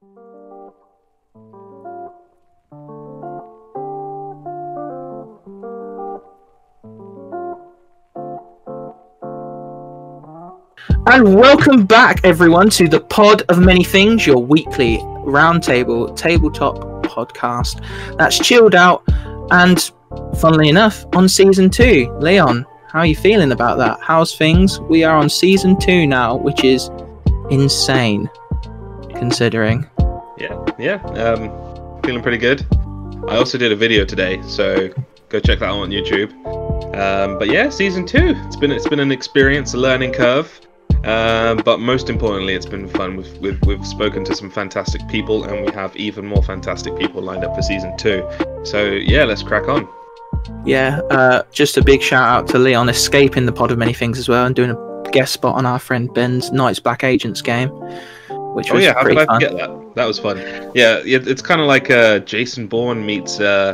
And welcome back, everyone, to the Pod of Many Things, your weekly roundtable tabletop podcast that's chilled out and, funnily enough, on season 2. Leon, how are you feeling about that? How's things? We are on season 2 now, which is insane, considering. Yeah. Feeling pretty good. I also did a video today, so go check that out on YouTube. But yeah, season 2. It's been an experience, a learning curve. But most importantly, it's been fun. We've spoken to some fantastic people, and we have even more fantastic people lined up for season 2. So yeah, let's crack on. Yeah, just a big shout out to Leon escaping the Pod of Many Things as well and doing a guest spot on our friend Ben's Knights Black Agents game, which was how pretty could I fun. forget that? That was fun. Yeah, it's kind of like Jason Bourne meets I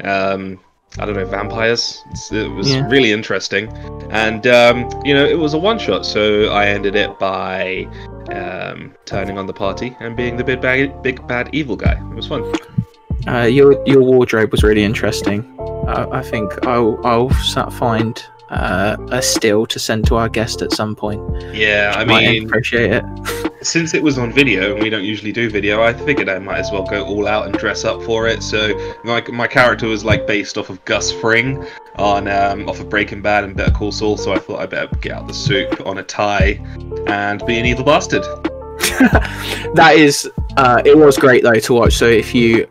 don't know, vampires. It was really interesting, and it was a one shot, so I ended it by turning on the party and being the big bad evil guy. It was fun. Your wardrobe was really interesting. I think I'll find a still to send to our guest at some point. Yeah, I mean, appreciate it. Since it was on video and we don't usually do video, I figured I might as well go all out and dress up for it. So my character was like based off of Gus Fring on off of Breaking Bad and Better Call Saul. So I thought I better get out the suit, put on a tie, and be an evil bastard. That is, it was great though to watch. So if you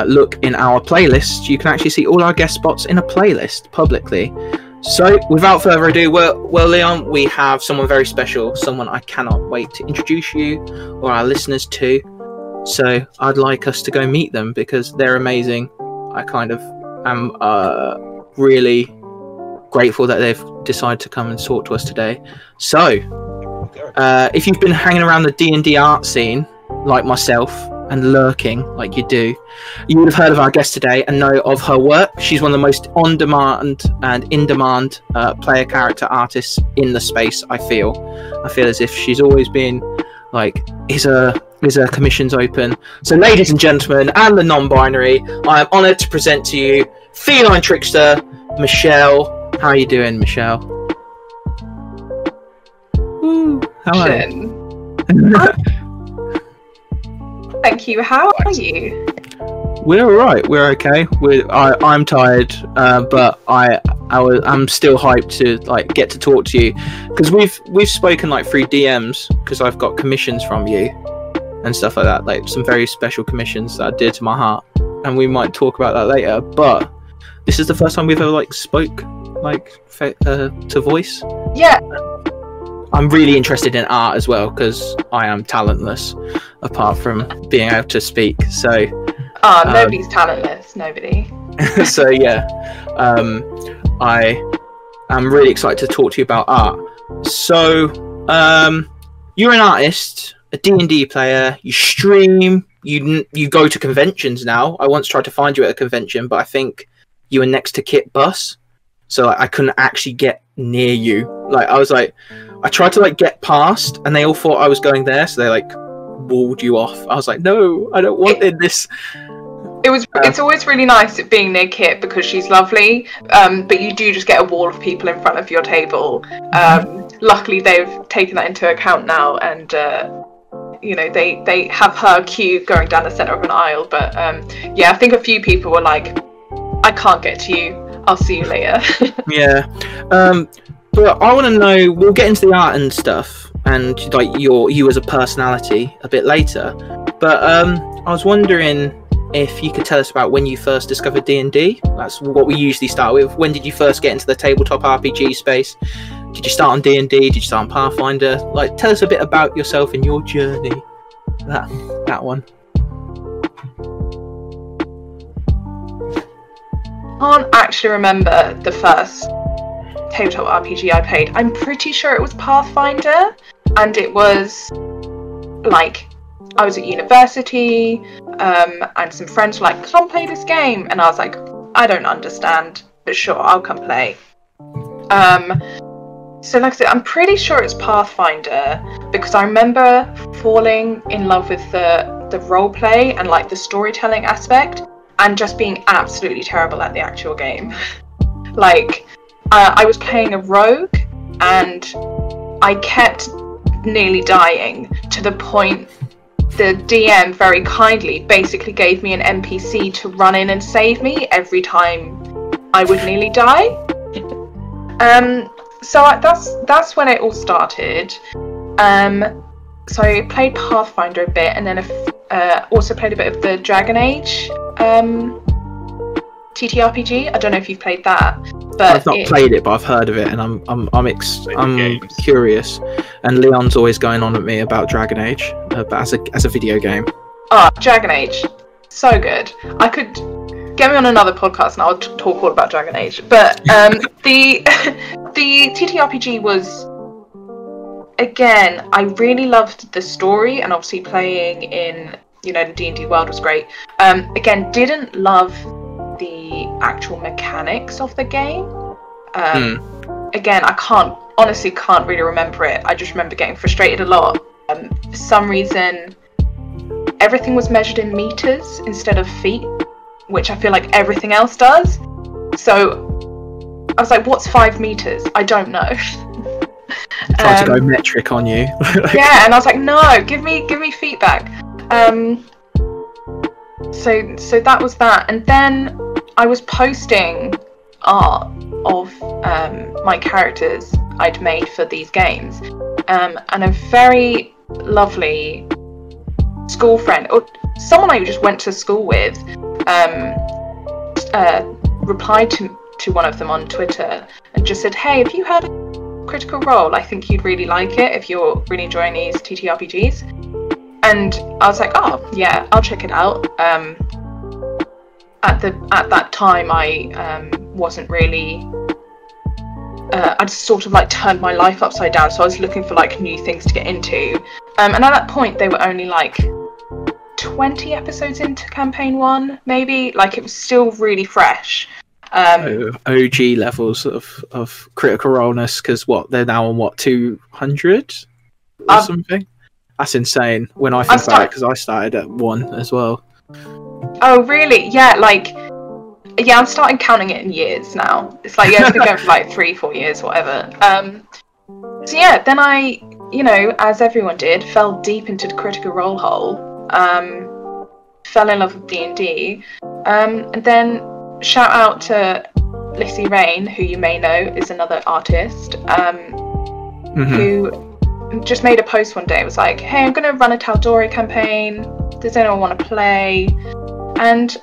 look in our playlist, you can actually see all our guest spots in a playlist publicly. So, without further ado, well, Leon, we have someone very special, someone I cannot wait to introduce you or our listeners to. So, I'd like us to go meet them because they're amazing. I kind of am really grateful that they've decided to come and talk to us today. So, if you've been hanging around the D&D art scene, like myself, and lurking like you do, you would have heard of our guest today and know of her work. She's one of the most on-demand and in-demand player character artists in the space. I feel as if she's always been like, is her commissions open? So ladies and gentlemen, and the non-binary, I am honoured to present to you feline trickster Michelle. How are you doing, Michelle? Woo, hello. Thank you. How are you? We're all right. We're okay. I'm tired, but I'm still hyped to get to talk to you because we've spoken through DMs because I've got commissions from you and stuff like that, like some very special commissions that are dear to my heart, and we might talk about that later. But this is the first time we've ever spoke to voice. Yeah. I'm really interested in art as well because I am talentless apart from being able to speak. So nobody's talentless, nobody. So yeah, I am really excited to talk to you about art. So you're an artist, a D&D player, you stream, you go to conventions now. I once tried to find you at a convention, but I think you were next to Kit Bus, so I couldn't actually get near you. I tried to get past, and they all thought I was going there, so they walled you off. I was like, no, I don't want this. It's always really nice being near Kit because she's lovely, but you do just get a wall of people in front of your table. Luckily, they've taken that into account now, and they have her queue going down the centre of an aisle. But I think a few people were like, I can't get to you. I'll see you later. Yeah. But I want to know, we'll get into the art and stuff and you as a personality a bit later. But I was wondering if you could tell us about when you first discovered D&D. That's what we usually start with. When did you first get into the tabletop RPG space? Did you start on D&D? Did you start on Pathfinder? Tell us a bit about yourself and your journey. That one. I can't actually remember the first tabletop RPG I played. I'm pretty sure it was Pathfinder, and it was I was at university, and some friends were like, come play this game, and I was like, I don't understand, but sure, I'll come play. So like I said, I'm pretty sure it's Pathfinder because I remember falling in love with the roleplay and like the storytelling aspect, and just being absolutely terrible at the actual game. Like, I was playing a rogue, and I kept nearly dying to the point the DM very kindly basically gave me an NPC to run in and save me every time I would nearly die. So that's when it all started. So I played Pathfinder a bit, and then also played a bit of the Dragon Age TTRPG. I don't know if you've played that, but I've not played it, but I've heard of it, and I'm curious. And Leon's always going on at me about Dragon Age, but as a video game. Oh, Dragon Age, so good. I could get me on another podcast and I'll talk all about Dragon Age. But the TTRPG was, again, I really loved the story, and obviously playing in, you know, the D&D world was great. Again, didn't love the actual mechanics of the game. Again, I honestly can't really remember it. I just remember getting frustrated a lot. For some reason, everything was measured in meters instead of feet, which I feel like everything else does. So I was like, what's 5 meters? I don't know. Trying to go metric on you. Yeah, and I was like, no, give me feedback. So that was that, and then I was posting art of my characters I'd made for these games, and a very lovely school friend, or someone I just went to school with, replied to one of them on Twitter and just said, hey, have you heard of Critical Role? I think you'd really like it if you're really enjoying these TTRPGs. And I was like, oh yeah, I'll check it out. At that time, I wasn't really. I'd sort of like turned my life upside down, so I was looking for like new things to get into. And at that point, they were only like 20 episodes into campaign 1, maybe. Like, it was still really fresh. OG levels of Critical Roleness, because they're now on 200 or something. That's insane when I think about it, because I started at 1 as well. Oh really? Yeah, yeah, I'm starting counting it in years now. It's like, yeah, it's been going for like 3-4 years, whatever. So yeah, then I, you know, as everyone did, fell deep into the Critical Role hole. Fell in love with D&D, and then shout out to Lissy Rain, who you may know is another artist, who just made a post one day. It was like, hey, I'm going to run a Tal'Dorei campaign. Does anyone want to play? And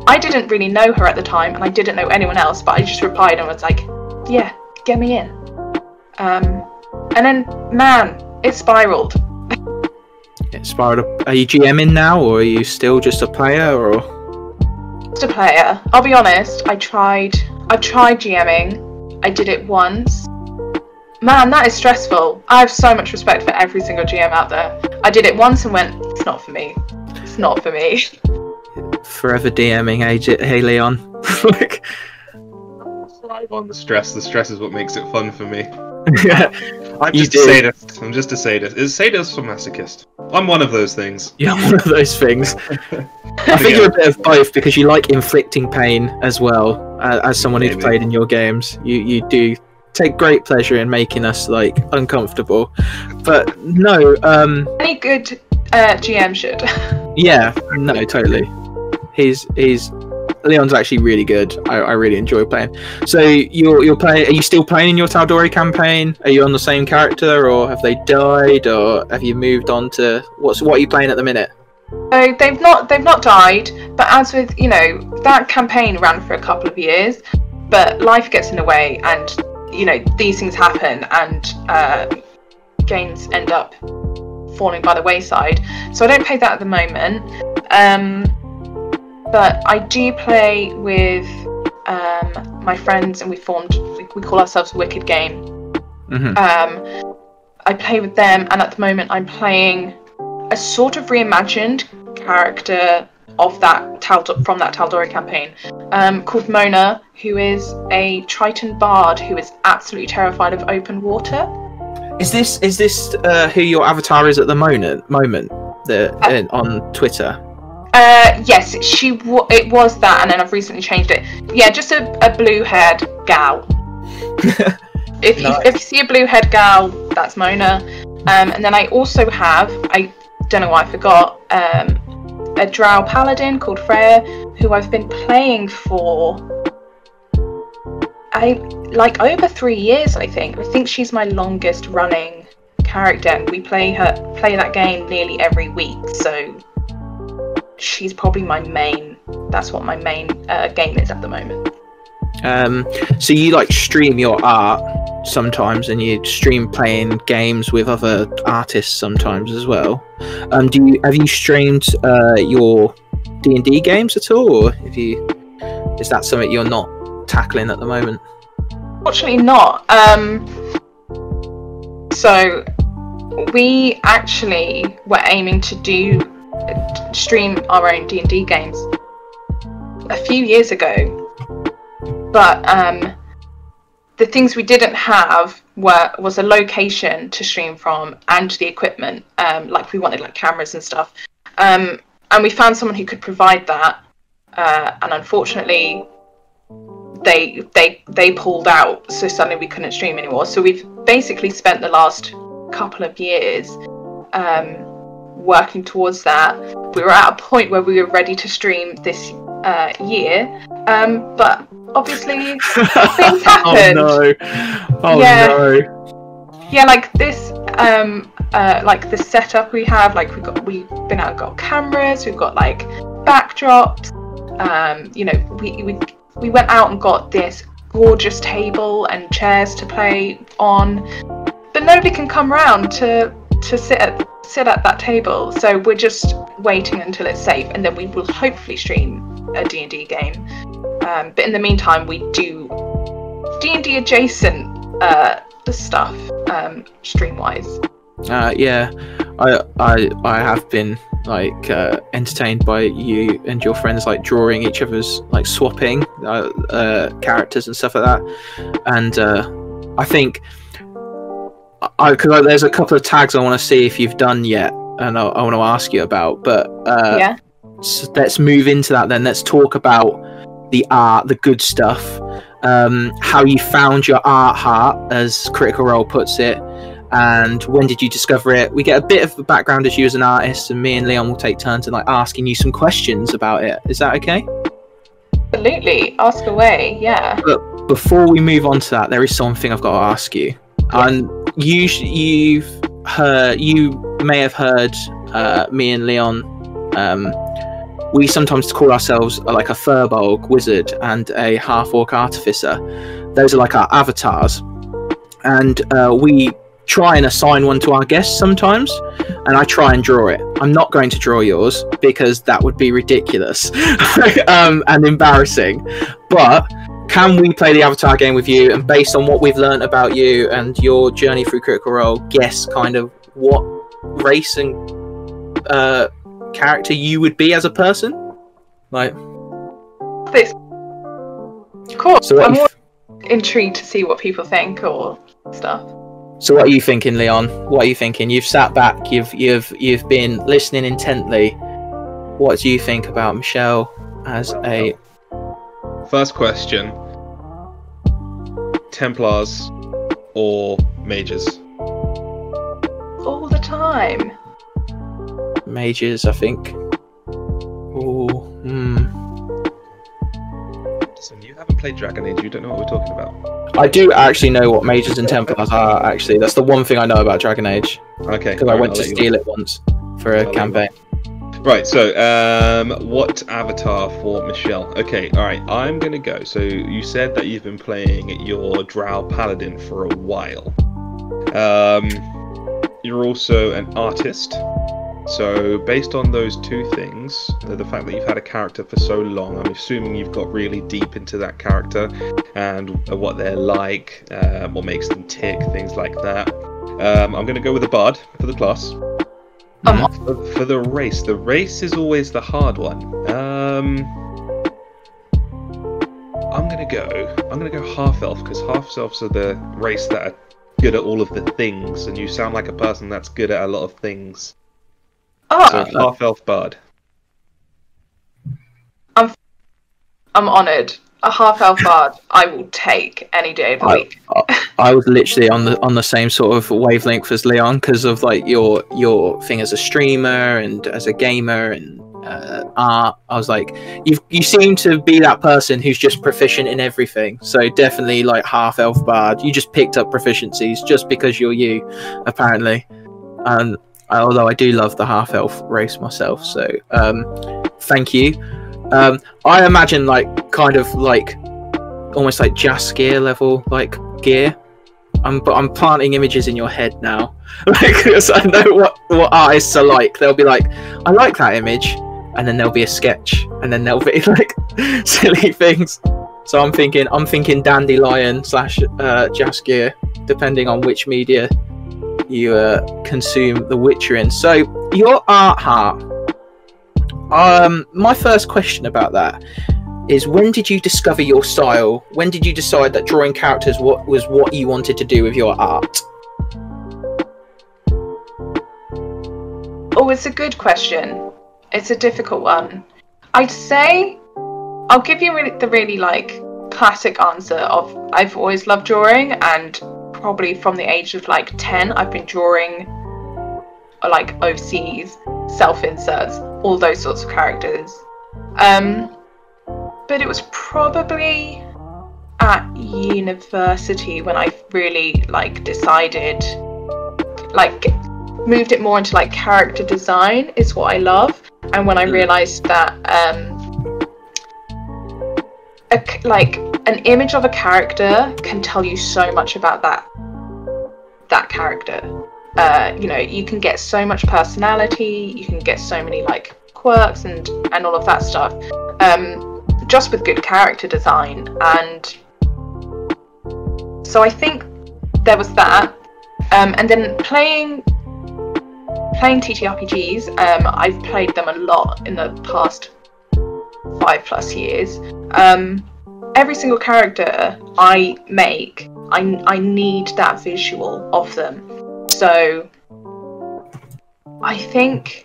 I didn't really know her at the time, and I didn't know anyone else, but I just replied and was like, yeah, get me in. And then, man, it spiraled. It spiraled up. Are you GMing now, or are you still just a player, or? Just a player. I'll be honest, I tried GMing. I did it once. Man, that is stressful. I have so much respect for every single GM out there. I did it once and went, it's not for me. It's not for me. Forever DMing, hey Leon. Thrive on the stress. The stress is what makes it fun for me. I'm just a sadist. I'm just a sadist. Is sadist or masochist? I'm one of those things. You're one of those things. I think you're a bit of both, because you like inflicting pain as well. As someone who's played in your games, you do take great pleasure in making us like uncomfortable. But no, any good GM should. Yeah, no, totally. He's Leon's actually really good. I really enjoy playing. So you're playing. Are you still playing in your Tal'Dorei campaign? Are you on the same character, or have they died, or have you moved on to what are you playing at the minute? So they've not died. But as with, you know, that campaign ran for a couple of years, but life gets in the way, and you know, these things happen, and games end up falling by the wayside. So I don't play that at the moment. But I do play with my friends, and we call ourselves Wicked Game. Mm-hmm. I play with them, and at the moment I'm playing a sort of reimagined character of that from that Tal'Dorei campaign, called Mona, who is a Triton bard who is absolutely terrified of open water. Is this who your avatar is at the moment? On Twitter. Yes, it was that, and then I've recently changed it. Yeah, just a blue-haired gal. If you see a blue-haired gal, that's Mona. And then I also have, I don't know why I forgot, a drow paladin called Freya, who I've been playing for over 3 years. I think she's my longest running character, and we play that game nearly every week. So she's probably that's what my main game is at the moment. So you like stream your art sometimes, and you stream playing games with other artists sometimes as well. Have you streamed your D&D games at all, or is that something you're not tackling at the moment? Fortunately not. So we actually were aiming to stream our own D&D games a few years ago, but the things we didn't have was a location to stream from and the equipment. Like we wanted like cameras and stuff, and we found someone who could provide that, and unfortunately they pulled out, so suddenly we couldn't stream anymore. So we've basically spent the last couple of years working towards that. We were at a point where we were ready to stream this year, but obviously things happened. Yeah, like this like the setup we have, like we've been out and got cameras, we've got like backdrops, we went out and got this gorgeous table and chairs to play on, but nobody can come round to sit at that table. So we're just waiting until it's safe, and then we will hopefully stream a D&D game. But in the meantime, we do D&D adjacent stuff, stream-wise. Yeah, I have been like entertained by you and your friends like drawing each other's, like swapping characters and stuff like that. And I think because there's a couple of tags I want to see if you've done yet, and I want to ask you about. But yeah. So let's move into that then. Let's talk about the art, the good stuff, how you found your art heart, as Critical Role puts it, and when did you discover it. We get a bit of the background as you as an artist, and me and Leon will take turns in like asking you some questions about it. Is that okay? Absolutely, ask away. Yeah. But before we move on to that, there is something I've got to ask you. And you may have heard me and Leon, we sometimes call ourselves like a Furbolg wizard and a half-orc artificer. Those are like our avatars, and we try and assign one to our guests sometimes, and I try and draw it. I'm not going to draw yours because that would be ridiculous and embarrassing, but can we play the avatar game with you, and based on what we've learned about you and your journey through Critical Role, guess kind of what race and character you would be as a person? Like this. Cool. So I'm more intrigued to see what people think or stuff. So what are you thinking, Leon? What are you thinking? You've sat back, you've been listening intently. What do you think about Michelle as a... First question. Templars or mages? All the time. Mages, I think. Listen, you haven't played Dragon Age, you don't know what we're talking about. I do actually know what mages and Templars are, actually. That's the one thing I know about Dragon Age. Okay. Because I went to steal it once for a campaign. Right, so, what avatar for Michelle? Okay, alright, I'm gonna go. So, you said that you've been playing your Drow Paladin for a while. You're also an artist. So, based on those two things, the fact that you've had a character for so long, I'm assuming you've got really deep into that character and what they're like, what makes them tick, things like that. I'm going to go with a bard for the class. For the race is always the hard one. I'm gonna go half elf, because half elves are the race that are good at all of the things, and you sound like a person that's good at a lot of things. Oh, So half elf bard. I'm honoured. A half elf bard, I will take any day of the week. I was literally on the same sort of wavelength as Leon, because of like your thing as a streamer and as a gamer and art. I was like, you seem to be that person who's just proficient in everything. So definitely like half elf bard. You just picked up proficiencies just because you're you, apparently. And although I do love the half elf race myself, so thank you. I imagine like kind of like almost like Jaskier level like gear. But I'm planting images in your head now, because I know what artists are like. They'll be like, I like that image, and then there'll be a sketch, and then there'll be like silly things. So I'm thinking Dandelion / Jaskier, depending on which media you consume The Witcher in. So your art heart. My first question about that is, when did you discover your style? When did you decide that drawing characters was what you wanted to do with your art? Oh, it's a good question. It's a difficult one. I'd say I'll give you the really like classic answer of I've always loved drawing, and probably from the age of like 10 I've been drawing like OCs, self-inserts, all those sorts of characters. But it was probably at university when I really like decided, like moved it more into like character design is what I love, and when I realized that like an image of a character can tell you so much about that character. You know, you can get so much personality, you can get so many like quirks and all of that stuff, just with good character design. And so I think there was that, and then playing TTRPGs. I've played them a lot in the past 5+ years. Every single character I make, I need that visual of them. So I think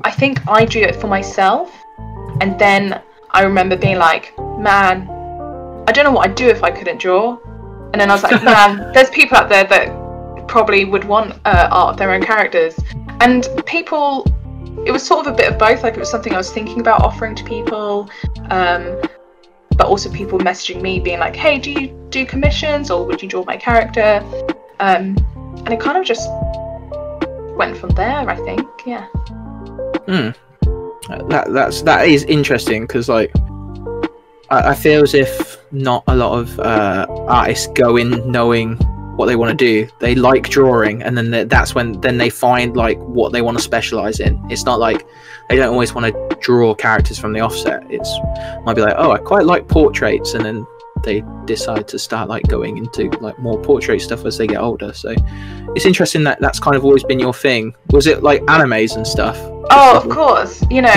I drew it for myself, and then I remember being like, man, I don't know what I'd do if I couldn't draw. And then I was like, man, there's people out there that probably would want art of their own characters. And people, it was sort of a bit of both. Like, it was something I was thinking about offering to people, but also people messaging me being like, hey, do you do commissions, or would you draw my character? And it kind of just went from there, I think. Yeah. That is interesting, because like I feel as if not a lot of artists go in knowing what they want to do. They like drawing, and then that's when they find like what they want to specialize in. It's not like they don't always want to draw characters from the offset. It's might be like, oh, I quite like portraits, and then they decide to start like going into like more portrait stuff as they get older. So it's interesting that that's kind of always been your thing. Was it like animes and stuff? Oh, of course. You know,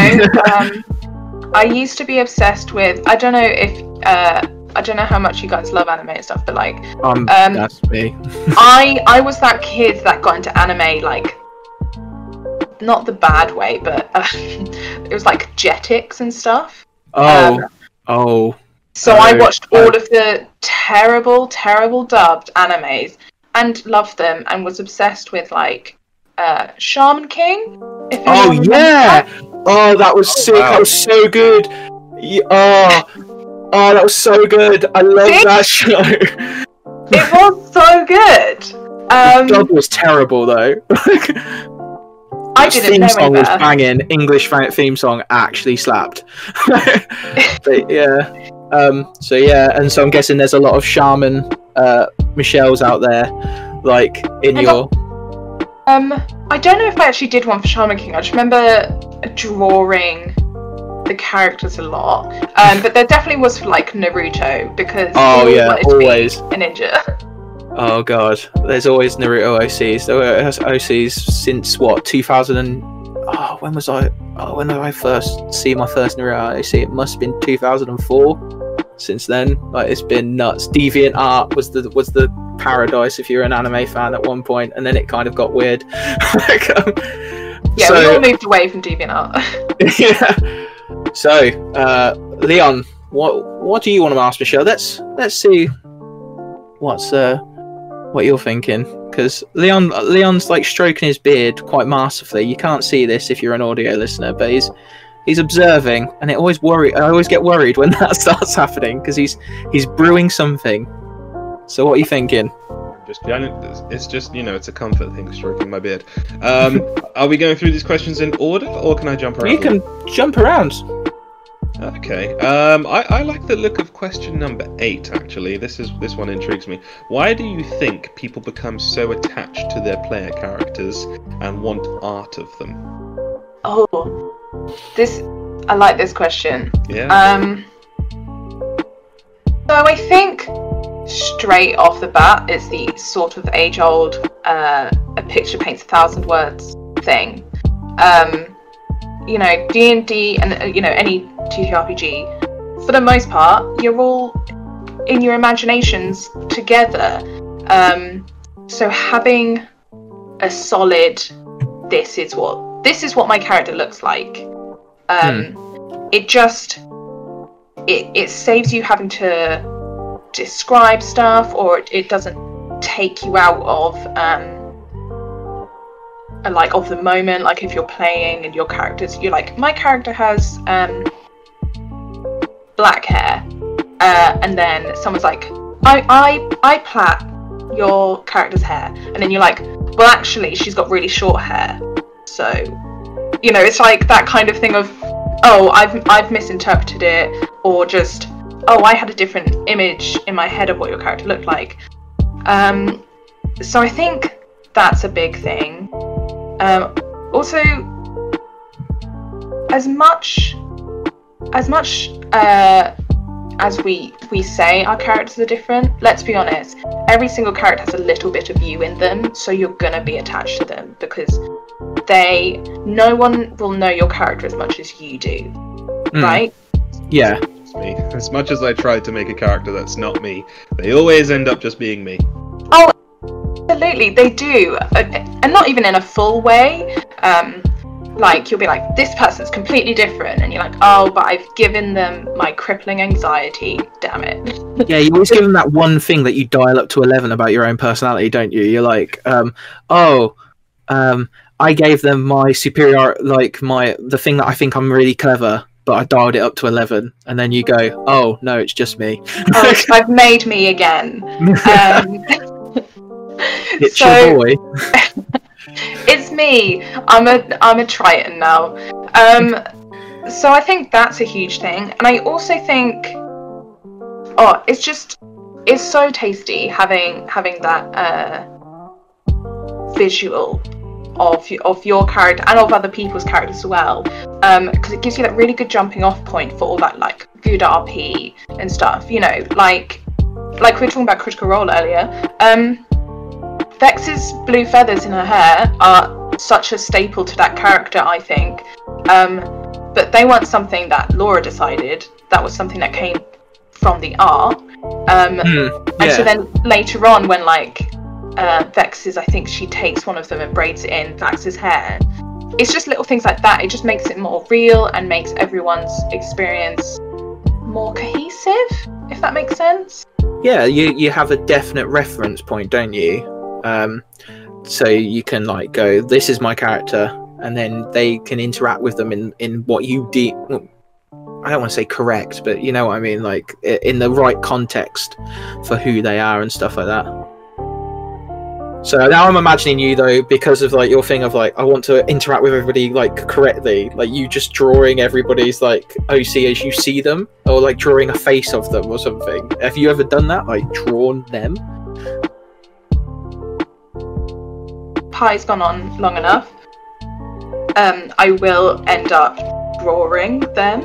I used to be obsessed with, I don't know how much you guys love anime and stuff, but like that's me. I was that kid that got into anime, like, not the bad way, but it was like Jetix and stuff. So I watched all of the terrible dubbed animes and loved them, and was obsessed with like Shaman King. Oh yeah! Oh, that was sick. Wow. That was so good. Oh, that was so good. I love that show. It was so good. The dub was terrible though. I didn't know theme song either. was banging. English theme song actually slapped. But yeah. So yeah, and so I'm guessing there's a lot of shaman Michelles out there, like in your. I don't know if I actually did one for Shaman King. I just remember drawing the characters a lot. But there definitely was for like Naruto, because oh yeah, always a ninja. Oh god, there's always Naruto OCs. There were OCs since what, 2000 and... Oh, when was I... Oh, when did I first see my first Naruto OC? It must have been 2004. Since then, like, it's been nuts. Deviant Art was the paradise if you're an anime fan at one point, and then it kind of got weird. Yeah, we all moved away from DeviantArt. Yeah. So, Leon, what do you want to ask Michelle? Let's see what you're thinking, because Leon's like stroking his beard quite masterfully. You can't see this if you're an audio listener, but he's observing, and I always get worried when that starts happening, because he's brewing something. So what are you thinking? It's just, it's a comfort thing, stroking my beard. Are we going through these questions in order, or can I jump around? You can jump around. Okay. I like the look of question number 8. Actually, this one intrigues me. Why do you think people become so attached to their player characters and want art of them? Oh, I like this question. Yeah. So I think straight off the bat, it's the sort of age-old a picture paints 1,000 words thing. D&D and any TTRPG, for the most part, you're all in your imaginations together. So having a solid, this is what my character looks like. It saves you having to describe stuff, or it doesn't take you out of of the moment. Like if you're playing and your characters, you're like, my character has black hair, and then someone's like, I plait your character's hair, and then you're like, well, actually she's got really short hair. So it's like that kind of thing of, oh, I've misinterpreted it, or just, oh, I had a different image in my head of what your character looked like. So I think that's a big thing. Also, as much as we say our characters are different, let's be honest, every single character has a little bit of you in them, so you're gonna be attached to them, because no one will know your character as much as you do, right? Yeah. Me. As much as I try to make a character that's not me, they always end up just being me. Oh, absolutely, they do, and not even in a full way. Like, you'll be like, this person's completely different, and you're like, oh, but I've given them my crippling anxiety, damn it. Yeah, you always give them that one thing that you dial up to 11 about your own personality, don't you? You're like, I gave them my superior, like, the thing that I think I'm really clever, but I dialed it up to 11, and then you go, oh, no, it's just me. Oh, I've made me again. It's your boy. It's me. I'm a Triton now. So I think that's a huge thing, and I also think, it's so tasty having that visual of your character and of other people's characters as well, because it gives you that really good jumping off point for all that, like, good RP and stuff. Like we were talking about Critical Role earlier. Vex's blue feathers in her hair are such a staple to that character, I think. But they weren't something that Laura decided. That was something that came from the art. And so then later on, when Vex's, I think she takes one of them and braids it in Vex's hair. It's just little things like that. It just makes it more real and makes everyone's experience more cohesive, if that makes sense. Yeah, you have a definite reference point, don't you? So you can go, this is my character, and then they can interact with them in what you I don't want to say correct, but you know what I mean, like in the right context for who they are and stuff like that. So now I'm imagining you though, because of your thing of I want to interact with everybody correctly, you just drawing everybody's OC as you see them, or drawing a face of them or something. Have you ever done that, drawn them? Pie's gone on long enough. I will end up drawing them,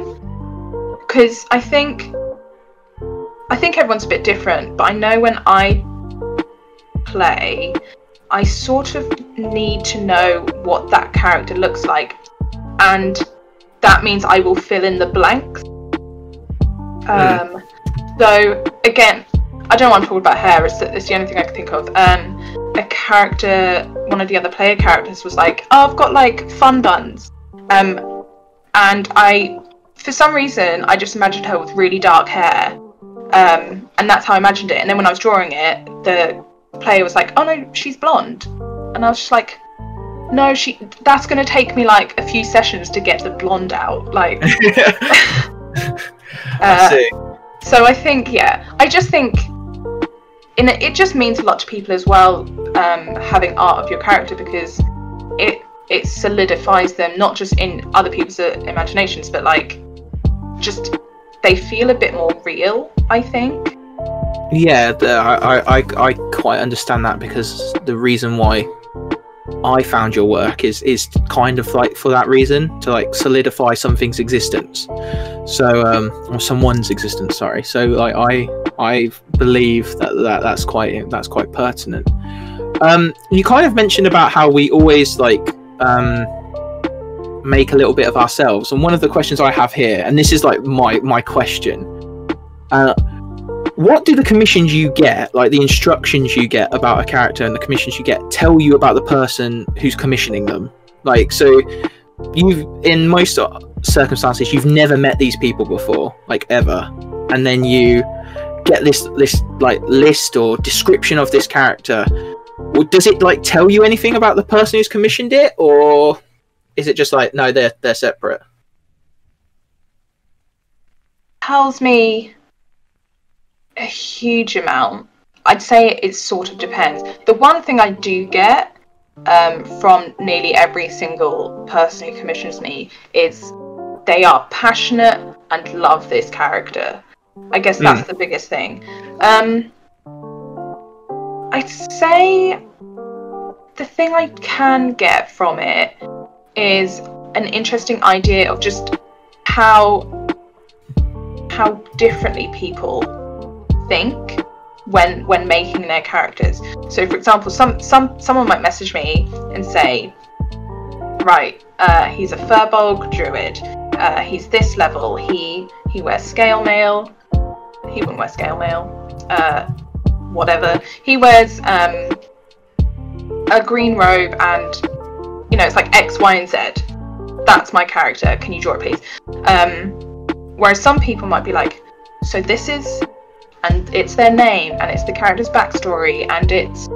because I think everyone's a bit different, but I know when I play, I sort of need to know what that character looks like, and that means I will fill in the blanks. Though again, I don't want to talk about hair. It's the only thing I can think of. A character, one of the other player characters, was like, "Oh, I've got like fun buns," and I, for some reason, I just imagined her with really dark hair, and that's how I imagined it. And then when I was drawing it, the player was like, "Oh no, she's blonde," and I was just like, "No, that's going to take me like a few sessions to get the blonde out." Like, I see. So I think, I just think it just means a lot to people as well, having art of your character, because it solidifies them, not just in other people's imaginations, but like just they feel a bit more real, I think. Yeah, I quite understand that, because the reason why I found your work is kind of like for that reason, to like solidify something's existence. So or someone's existence, sorry. So like I believe that's quite pertinent. You kind of mentioned about how we always like make a little bit of ourselves, and one of the questions I have here, and this is like my question, what do the commissions you get, like the instructions you get about a character and the commissions you get, tell you about the person who's commissioning them? Like, so in most circumstances, you've never met these people before, like ever, and then you get this like list or description of this character. Well, does it like tell you anything about the person who's commissioned it, or is it just like, no, they're separate? Tells me a huge amount. I'd say it sort of depends. The one thing I do get from nearly every single person who commissions me is they are passionate and love this character. I guess that's the biggest thing. I'd say the thing I can get from it is an interesting idea of just how differently people think when making their characters. So for example, someone might message me and say, right, he's a Furbolg druid, he's this level, he wears scale mail, he wouldn't wear scale mail, whatever, he wears a green robe, and you know, it's like X, Y, and Z. That's my character, can you draw it please? Whereas some people might be like, so this is, and it's their name, and it's the character's backstory, and it's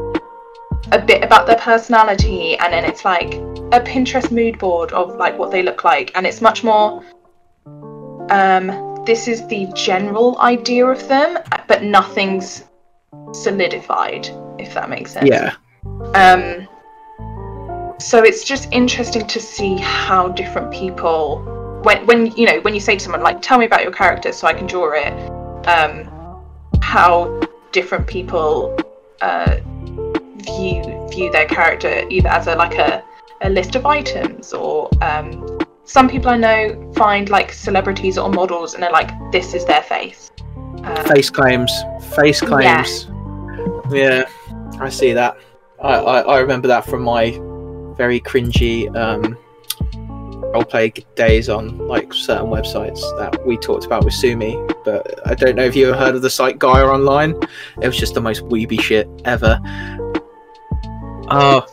a bit about their personality, and then it's like a Pinterest mood board of like what they look like, and it's much more this is the general idea of them, but nothing's solidified, if that makes sense. Yeah. So it's just interesting to see how different people, when you say to someone like, tell me about your character so I can draw it, how different people view their character, either as a list of items, or some people I know find like celebrities or models and they're like, this is their face. Face claims. Yeah, I see that. I remember that from my very cringy roleplay days on like certain websites that we talked about with Sumi, but I don't know if you ever heard of the site Gaia Online. It was just the most weeby shit ever. Oh.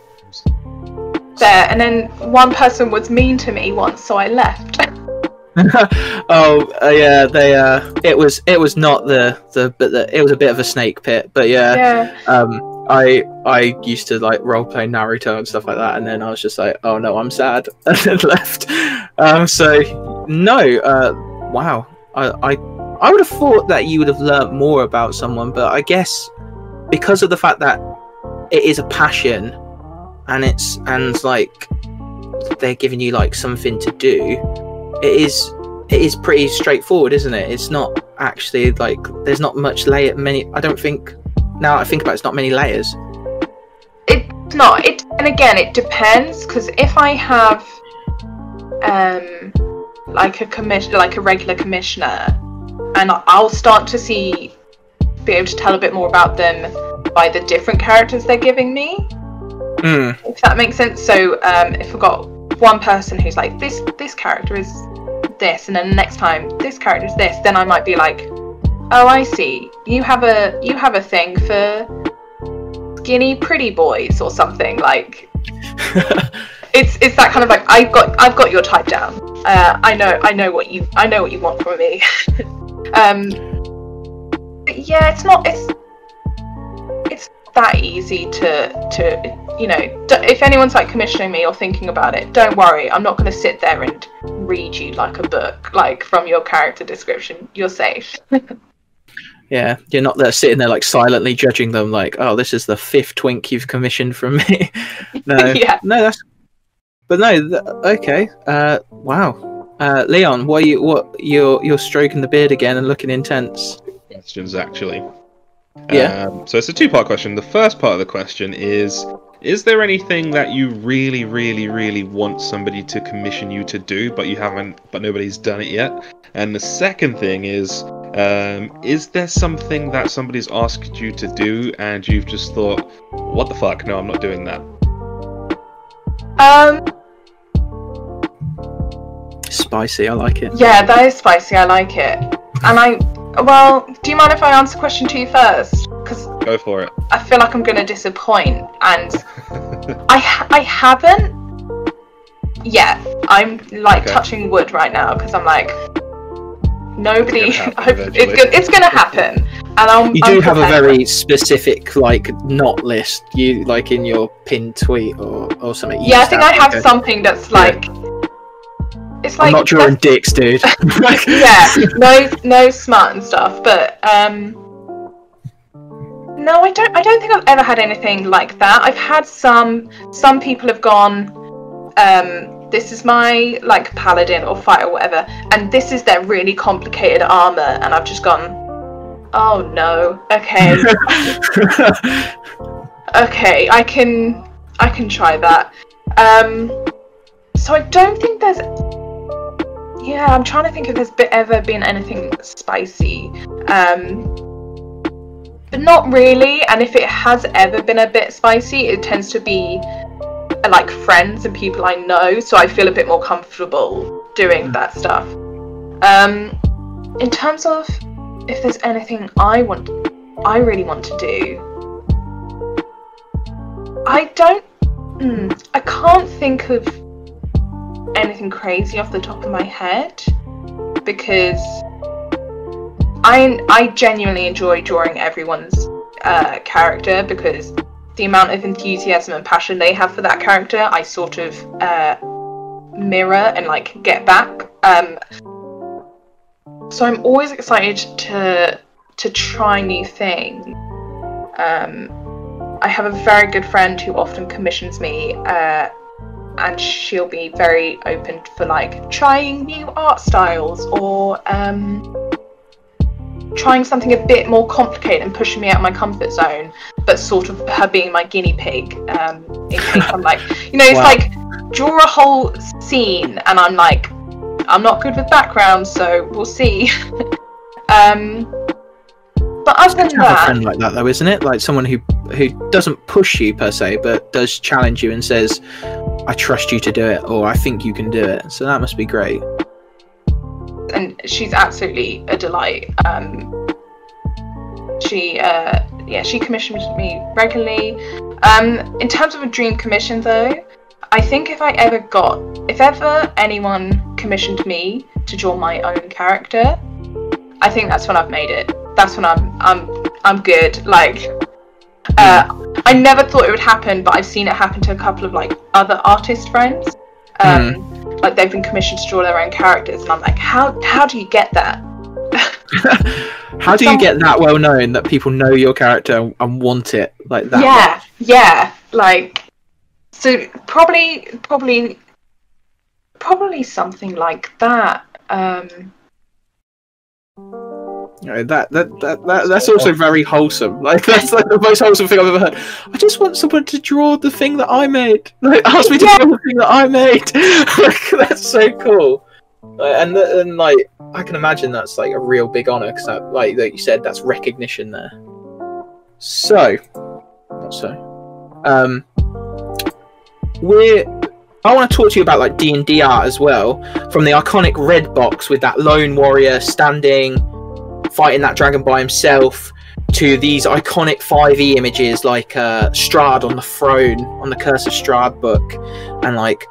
There, and then one person was mean to me once, so I left. Yeah, they it was not it was a bit of a snake pit, but yeah. I used to like roleplay Naruto and stuff like that, and then I was just like, oh no, I'm sad, and then left. So no, wow, I would have thought that you would have learnt more about someone, but I guess because of the fact that it is a passion, and like they're giving you like something to do, it is pretty straightforward, isn't it? It's not actually like there's not much I don't think. Now I think about it, it's not many layers. It's not. And again, it depends, because if I have like a regular commissioner, and I'll start to be able to tell a bit more about them by the different characters they're giving me. If that makes sense. So if I've got one person who's like, this character is this, and then the next time this character is this, then I might be like, oh, I see. You have a thing for skinny pretty boys or something. Like it's that kind of like, I've got your type down. I know what you want from me. But yeah, it's that easy to you know, if anyone's like commissioning me or thinking about it, don't worry, I'm not going to sit there and read you like a book, like from your character description. You're safe. Yeah, you're not there sitting there like silently judging them, like, oh, this is the 5th twink you've commissioned from me. No, yeah. No, that's. But no, okay. Wow, Leon, you're stroking the beard again and looking intense. Questions actually. Yeah. So it's a 2-part question. The first part of the question is there anything that you really, really, really want somebody to commission you to do, but nobody's done it yet? And the second thing is there something that somebody's asked you to do and you've just thought, what the fuck? No, I'm not doing that. Spicy, I like it. Yeah, that is spicy. I like it. And well, do you mind if I answer question 2 first? Because go for it. I feel like I'm going to disappoint, and I haven't yet. I'm like touching wood right now because I'm like, nobody. It's going to happen, and You do have a very specific like not list. You like in your pinned tweet or something. Yeah, I think I have something that's like. It's like, I'm not drawing dicks, dude. Yeah, no smart and stuff, but no, I don't think I've ever had anything like that. I've had some people have gone, this is my like paladin or fighter or whatever, and this is their really complicated armor, and I've just gone, oh no, okay. Okay, I can try that. So I don't think there's. Yeah, I'm trying to think if there's ever been anything spicy. But not really, and if it has ever been a bit spicy, it tends to be like friends and people I know, so I feel a bit more comfortable doing that stuff. In terms of if there's anything I really want to do, I can't think of anything crazy off the top of my head, because I genuinely enjoy drawing everyone's character, because the amount of enthusiasm and passion they have for that character, I sort of mirror and like get back. So I'm always excited to try new things. I have a very good friend who often commissions me, and she'll be very open for like trying new art styles or trying something a bit more complicated and pushing me out of my comfort zone, but sort of her being my guinea pig, in case I'm like, you know, it's like draw a whole scene and I'm like, I'm not good with backgrounds, so we'll see. But other than that, a friend like that though, isn't it? Like someone who doesn't push you per se, but does challenge you and says, I trust you to do it, or I think you can do it. So that must be great. And she's absolutely a delight. She commissions me regularly. In terms of a dream commission though, I think if ever anyone commissioned me to draw my own character, I think that's when I've made it. That's when I'm good. Like, I never thought it would happen, but I've seen it happen to a couple of like other artist friends. Like they've been commissioned to draw their own characters, and I'm like, how do you get that? How do you get that well known that people know your character and want it like that? Yeah. Like, so probably something like that. That's also very wholesome. Like that's like the most wholesome thing I've ever heard. I just want someone to draw the thing that I made. Like ask me to draw the thing that I made. Like, that's so cool. And like I can imagine that's like a real big honor, because like you said, that's recognition there. So, not so. I want to talk to you about like D&D art as well, from the iconic red box with that lone warrior standing, fighting that dragon by himself, to these iconic 5e images like Strahd on the throne, on the Curse of Strahd book, and like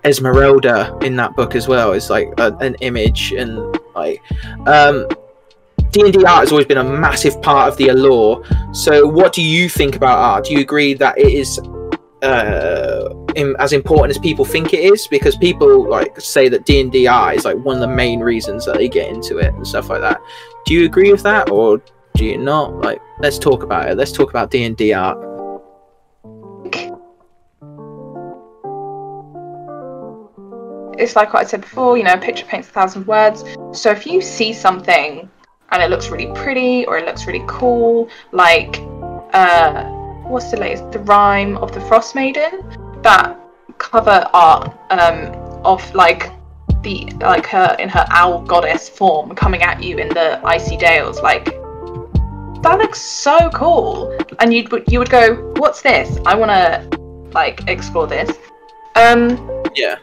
Esmeralda in that book as well is like an image, and like D&D art has always been a massive part of the allure. So what do you think about art? Do you agree that it is as important as people think it is? Because people like say that D&D art is like one of the main reasons that they get into it and stuff like that. Do you agree with that, or do you not? Like, let's talk about it. Let's talk about D&D art. It's like what I said before, you know, a picture paints 1,000 words. So if you see something and it looks really pretty or it looks really cool, like what's the latest? The Rime of the Frost Maiden, that cover art of like her in her owl goddess form coming at you in the icy dales, like that looks so cool, and you would go, what's this? I want to like explore this. Yeah,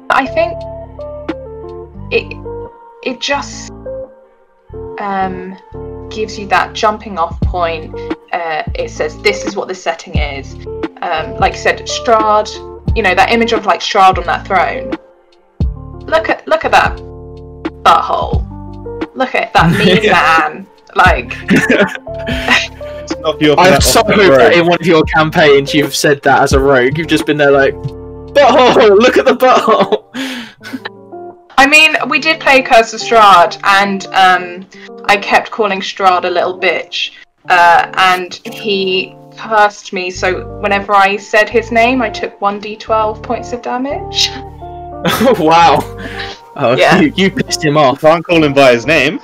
I think it just gives you that jumping off point. It says this is what the setting is. Like you said, Strahd, you know, that image of like Strahd on that throne. Look at that butthole. Look at that mean man. Like, I so hope that in one of your campaigns you've said that as a rogue. You've just been there like, butthole, look at the butthole. I mean, we did play Curse of Strahd, and I kept calling Strahd a little bitch, and he cursed me, so whenever I said his name, I took 1d12 points of damage. Wow. Oh, yeah. You pissed him off. Can't call him by his name.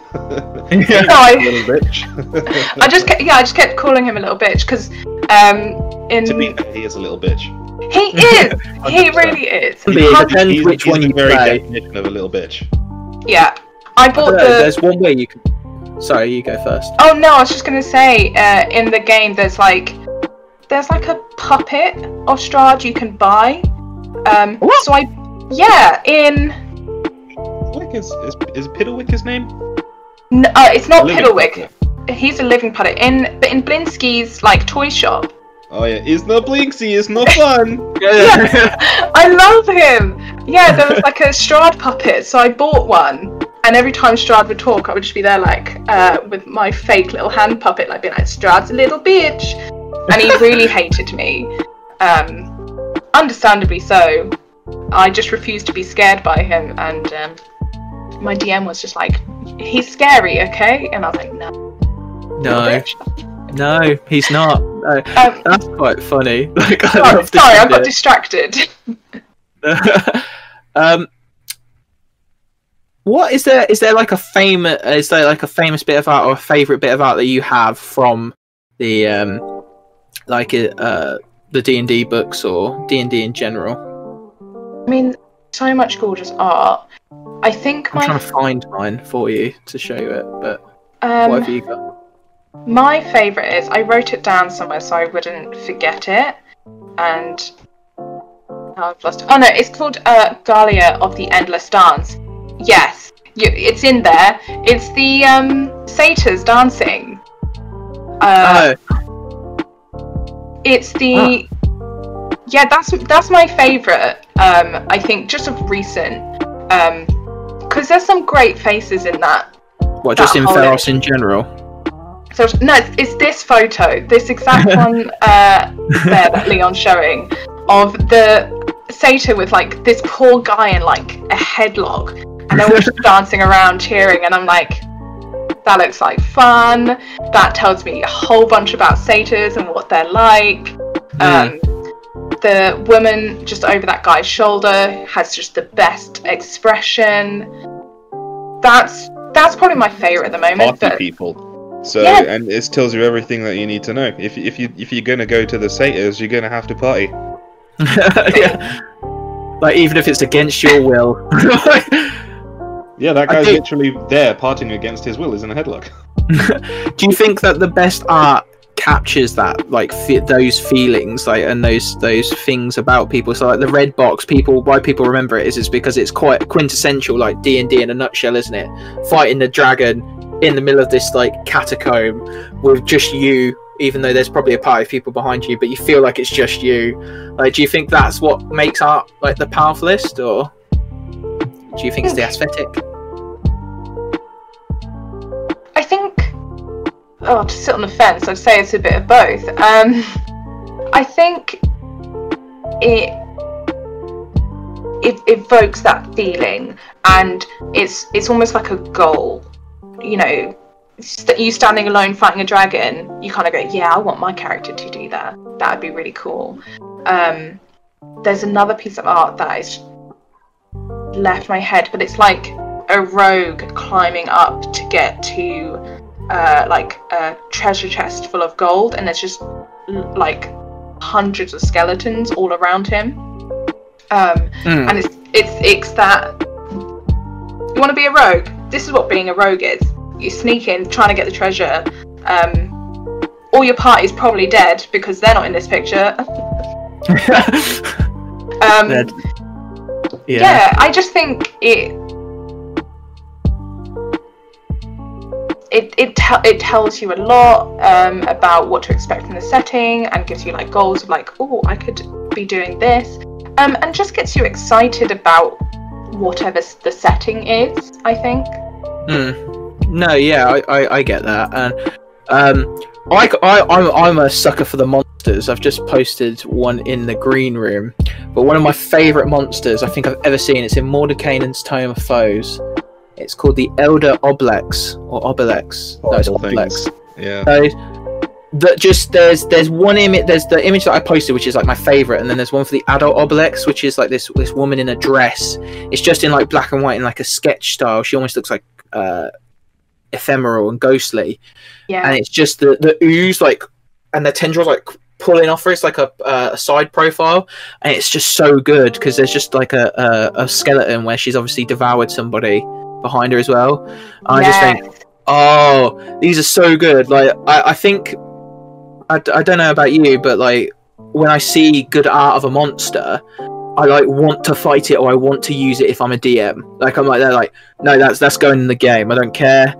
Yeah. No, Little bitch. I just kept calling him a little bitch, because To be fair, he is a little bitch. he is. He really is. It depends He's which one the you very play. definition of a little bitch. Yeah, I bought the. There's one way you can. Sorry, you go first. Oh no, I was just gonna say, in the game there's like a puppet of Strahd you can buy. What? So in. Is Piddlewick his name? No, it's not Living Piddlewick. puppet. He's a living puppet. But in Blinsky's like toy shop. Oh yeah, it's not Blinksy, it's not fun. Yeah. I love him. Yeah, there was like a Strahd puppet, so I bought one. And every time Strahd would talk, I would just be there like with my fake little hand puppet, like being like, Strahd's a little bitch. And he really hated me. Understandably so. I just refused to be scared by him, and my DM was just like, he's scary, okay? And I was like, no. No, he's not. No. That's quite funny. Like, Sorry, I got distracted. What is there? Is there like a famous bit of art or a favorite bit of art that you have from the the D&D books or D&D in general? I mean, so much gorgeous art. I think I'm trying to find mine for you to show you it, but what have you got? My favourite is, I wrote it down somewhere so I wouldn't forget it, and now I've lost it. Oh no, it's called Galia of the Endless Dance. Yes, it's in there. It's the satyrs dancing. It's the yeah, that's my favourite. I think just of recent, because there's some great faces in that. What, just in Theros in general? So no, it's this photo, this exact one there that Leon's showing, of the satyr with like this poor guy in like a headlock, and they're all just dancing around cheering, and I'm like, that looks like fun. That tells me a whole bunch about satyrs and what they're like. The woman just over that guy's shoulder has just the best expression. That's probably my favourite at the moment. Party people. So yeah. And it tells you everything that you need to know. If you're gonna go to the satyrs, you're gonna have to party. Yeah. Like, even if it's against your will. Yeah, that guy's literally there partying against his will, is in a headlock. Do you think that the best art captures that, like those feelings, like, and those things about people? So like the red box, why people remember it is because it's quite quintessential, like D&D in a nutshell, isn't it? Fighting the dragon in the middle of this like catacomb with just you, even though there's probably a party of people behind you, but you feel like it's just you. Like, do you think that's what makes art like the powerfulest, or do you think it's the aesthetic? I think, to sit on the fence, I'd say it's a bit of both. I think it evokes that feeling, and it's almost like a goal. You know, you standing alone fighting a dragon, you kind of go, yeah, I want my character to do that. That'd be really cool. There's another piece of art that is left my head, but it's like a rogue climbing up to get to like a treasure chest full of gold, and there's just like hundreds of skeletons all around him. And it's that, you want to be a rogue? This is what being a rogue is. You sneak in, trying to get the treasure. All your party's probably dead because they're not in this picture. Yeah, I just think it tells you a lot about what to expect from the setting, and gives you like goals of like, oh, I could be doing this, and just gets you excited about whatever the setting is, I think. No, yeah, I get that, and I'm a sucker for the monsters. I've just posted one in the green room, but one of my favourite monsters I think I've ever seen, it's in Mordenkainen's Tome of Foes. It's called the Elder Oblex, or Obelix. No, it's Oblex. Yeah. So there's one image. There's the image that I posted, which is like my favourite, and then there's one for the adult Obelix, which is like this woman in a dress. It's just in like black and white in like a sketch style. She almost looks like ephemeral and ghostly. Yeah. And it's just the ooze, like, and the tendrils like pulling off her. It's like a side profile, and it's just so good because there's just like a skeleton where she's obviously devoured somebody behind her as well. And I just think, oh, these are so good. Like, I think, I don't know about you, but like when I see good art of a monster, I like want to fight it, or I want to use it if I'm a DM. Like, I'm like, they're like, no, that's going in the game. I don't care.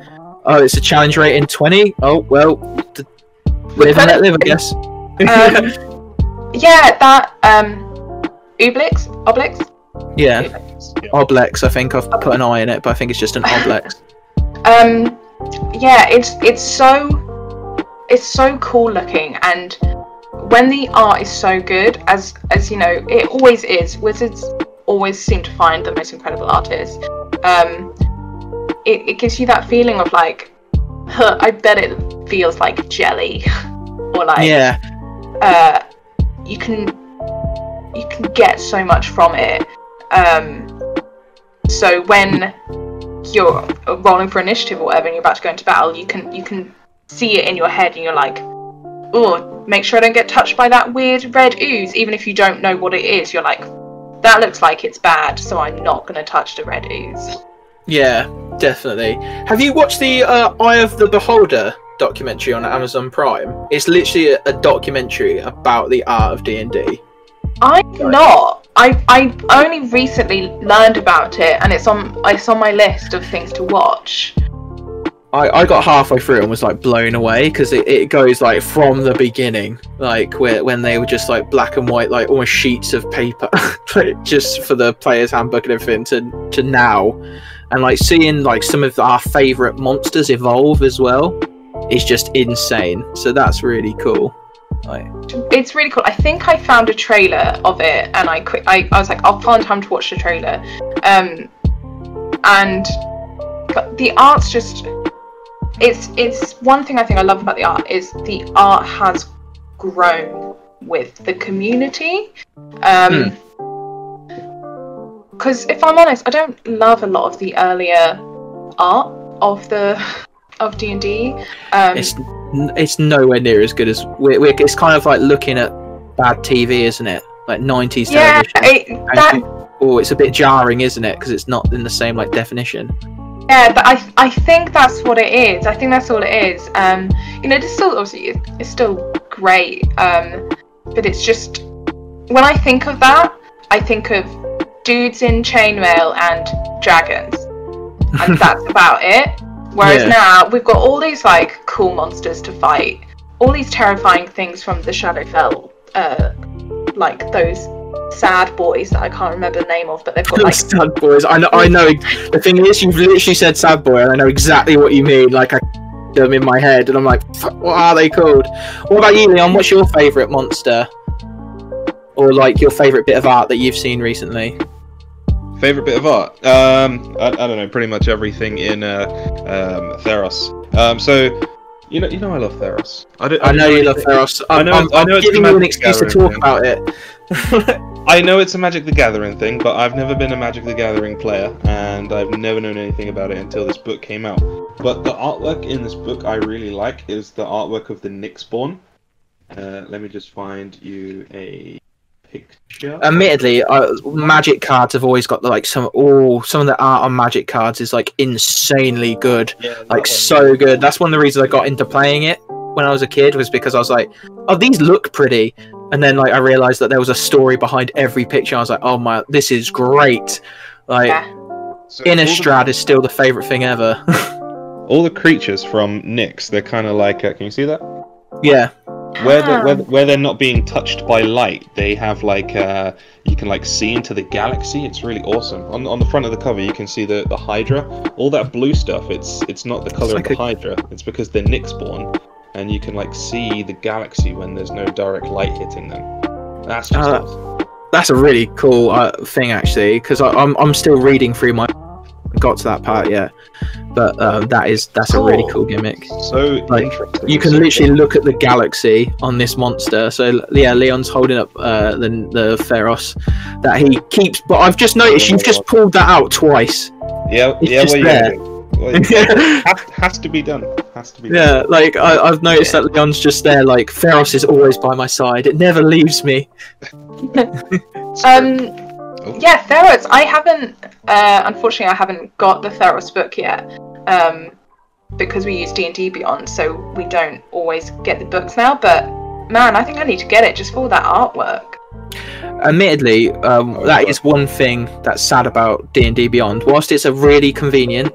Oh, it's a challenge rating 20. Oh well, live and let live, I guess. Yeah, that Obelix. Yeah, Oblex. I think I've put an I in it, but I think it's just an Oblex. Yeah, it's so cool looking, and when the art is so good, as you know, it always is. Wizards always seem to find the most incredible artists. It gives you that feeling of like, I bet it feels like jelly, or like, you can get so much from it. So when you're rolling for initiative or whatever, and you're about to go into battle, you can see it in your head, and you're like, oh, make sure I don't get touched by that weird red ooze. Even if you don't know what it is, you're like, that looks like it's bad, so I'm not going to touch the red ooze. Yeah, definitely. Have you watched the Eye of the Beholder documentary on Amazon Prime? It's literally a documentary about the art of D&D. I'm not. I only recently learned about it, and it's on my list of things to watch. I got halfway through and was like blown away, because it goes like from the beginning, like when they were just like black and white, like almost sheets of paper, like, just for the player's handbook and everything, to now, and like seeing like some of our favourite monsters evolve as well is just insane. So that's really cool. It's really cool. I think I found a trailer of it, and I was like, I'll find time to watch the trailer. And the art's just, it's one thing I think I love about the art is the art has grown with the community. Because if I'm honest, I don't love a lot of the earlier art of D&D. It's nowhere near as good as it's kind of like looking at bad TV, isn't it? Like 90s television. oh, it's a bit jarring, isn't it? Because it's not in the same like definition. Yeah, but I think that's what it is. I think that's all it is. You know, it's still obviously it's still great. But it's just when I think of that, I think of dudes in chainmail and dragons, and that's about it. Whereas now we've got all these like cool monsters to fight, all these terrifying things from the Shadowfell, like those sad boys that I can't remember the name of, but they've got like sad boys. I know. The thing is, you've literally said sad boy, and I know exactly what you mean. Like I them in my head, and I'm like, what are they called? What about you, Leon? What's your favourite monster, or like your favourite bit of art that you've seen recently? Favorite bit of art? I don't know. Pretty much everything in Theros. So. You know I love Theros. I know you love Theros. I'm giving you an excuse to talk about it. I know it's a Magic the Gathering thing, but I've never been a Magic the Gathering player, and I've never known anything about it until this book came out. But the artwork in this book I really like is the artwork of the Nyxborn. Let me just find you a picture. Admittedly, Magic cards have always got like some of the art on Magic cards is like insanely good, so good. That's one of the reasons I got into playing it when I was a kid, was because I was like, oh, these look pretty, and then like I realized that there was a story behind every picture. I was like, oh my, this is great. Like so Innistrad is still the favorite thing ever. All the creatures from Nyx, they're kind of like, can you see that? Yeah. Where they're not being touched by light, they have like you can like see into the galaxy. It's really awesome. On the front of the cover, you can see the Hydra. All that blue stuff. It's not the color of the Hydra. It's because they're Nyxborn, and you can like see the galaxy when there's no direct light hitting them. That's just awesome. That's a really cool thing actually, because I'm still reading through my. Got to that part yet, but that's a really cool gimmick. So like, interesting. you can literally look at the galaxy on this monster. So yeah, Leon's holding up the Theros that he keeps. But I've just noticed you've just pulled that out twice. Yeah, it's just there. Has to be done. Yeah, like I've noticed that Leon's just there. Like Theros is always by my side. It never leaves me. Yeah, Theros. I haven't. Unfortunately, I haven't got the Theros book yet. Because we use D&D Beyond, so we don't always get the books now. But man, I think I need to get it just for that artwork. Admittedly, that is one thing that's sad about D&D Beyond. Whilst it's a really convenient,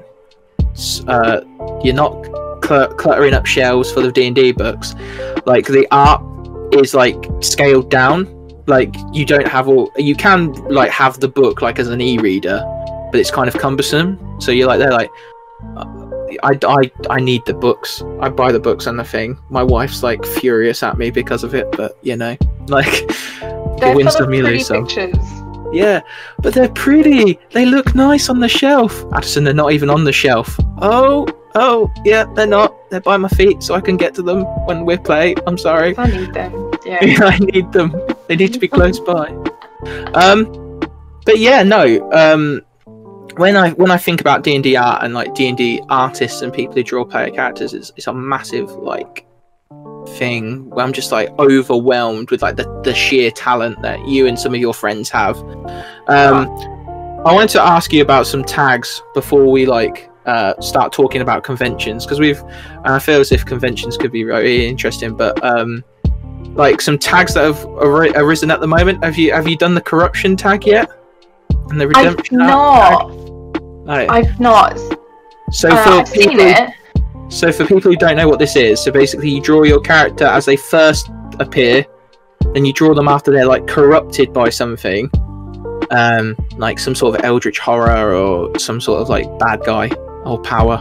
you're not cluttering up shelves full of D&D books. Like the art is like scaled down. Like you don't have you can like have the book like as an e-reader, but it's kind of cumbersome. So you're like they're like, I need the books. I buy the books and the thing. My wife's like furious at me because of it, but you know, like they're wins full of some, you pretty lose some. pictures. Yeah, but they're pretty. They look nice on the shelf. Addison, they're not even on the shelf. Oh, yeah, they're not. They're by my feet, so I can get to them when we play. I'm sorry. I need them. Yeah. I need them. They need to be close by. But yeah, no. When I think about D&D art and like D&D artists and people who draw player characters, it's a massive like thing where I'm just like overwhelmed with like the sheer talent that you and some of your friends have. I wanted to ask you about some tags before we like start talking about conventions, because I feel as if conventions could be really interesting, but like some tags that have arisen at the moment. Have you done the corruption tag yet? And the redemption I've not. So I've seen it. So for people who don't know what this is, so basically you draw your character as they first appear, then you draw them after they're like corrupted by something, like some sort of eldritch horror or some sort of like bad guy or power,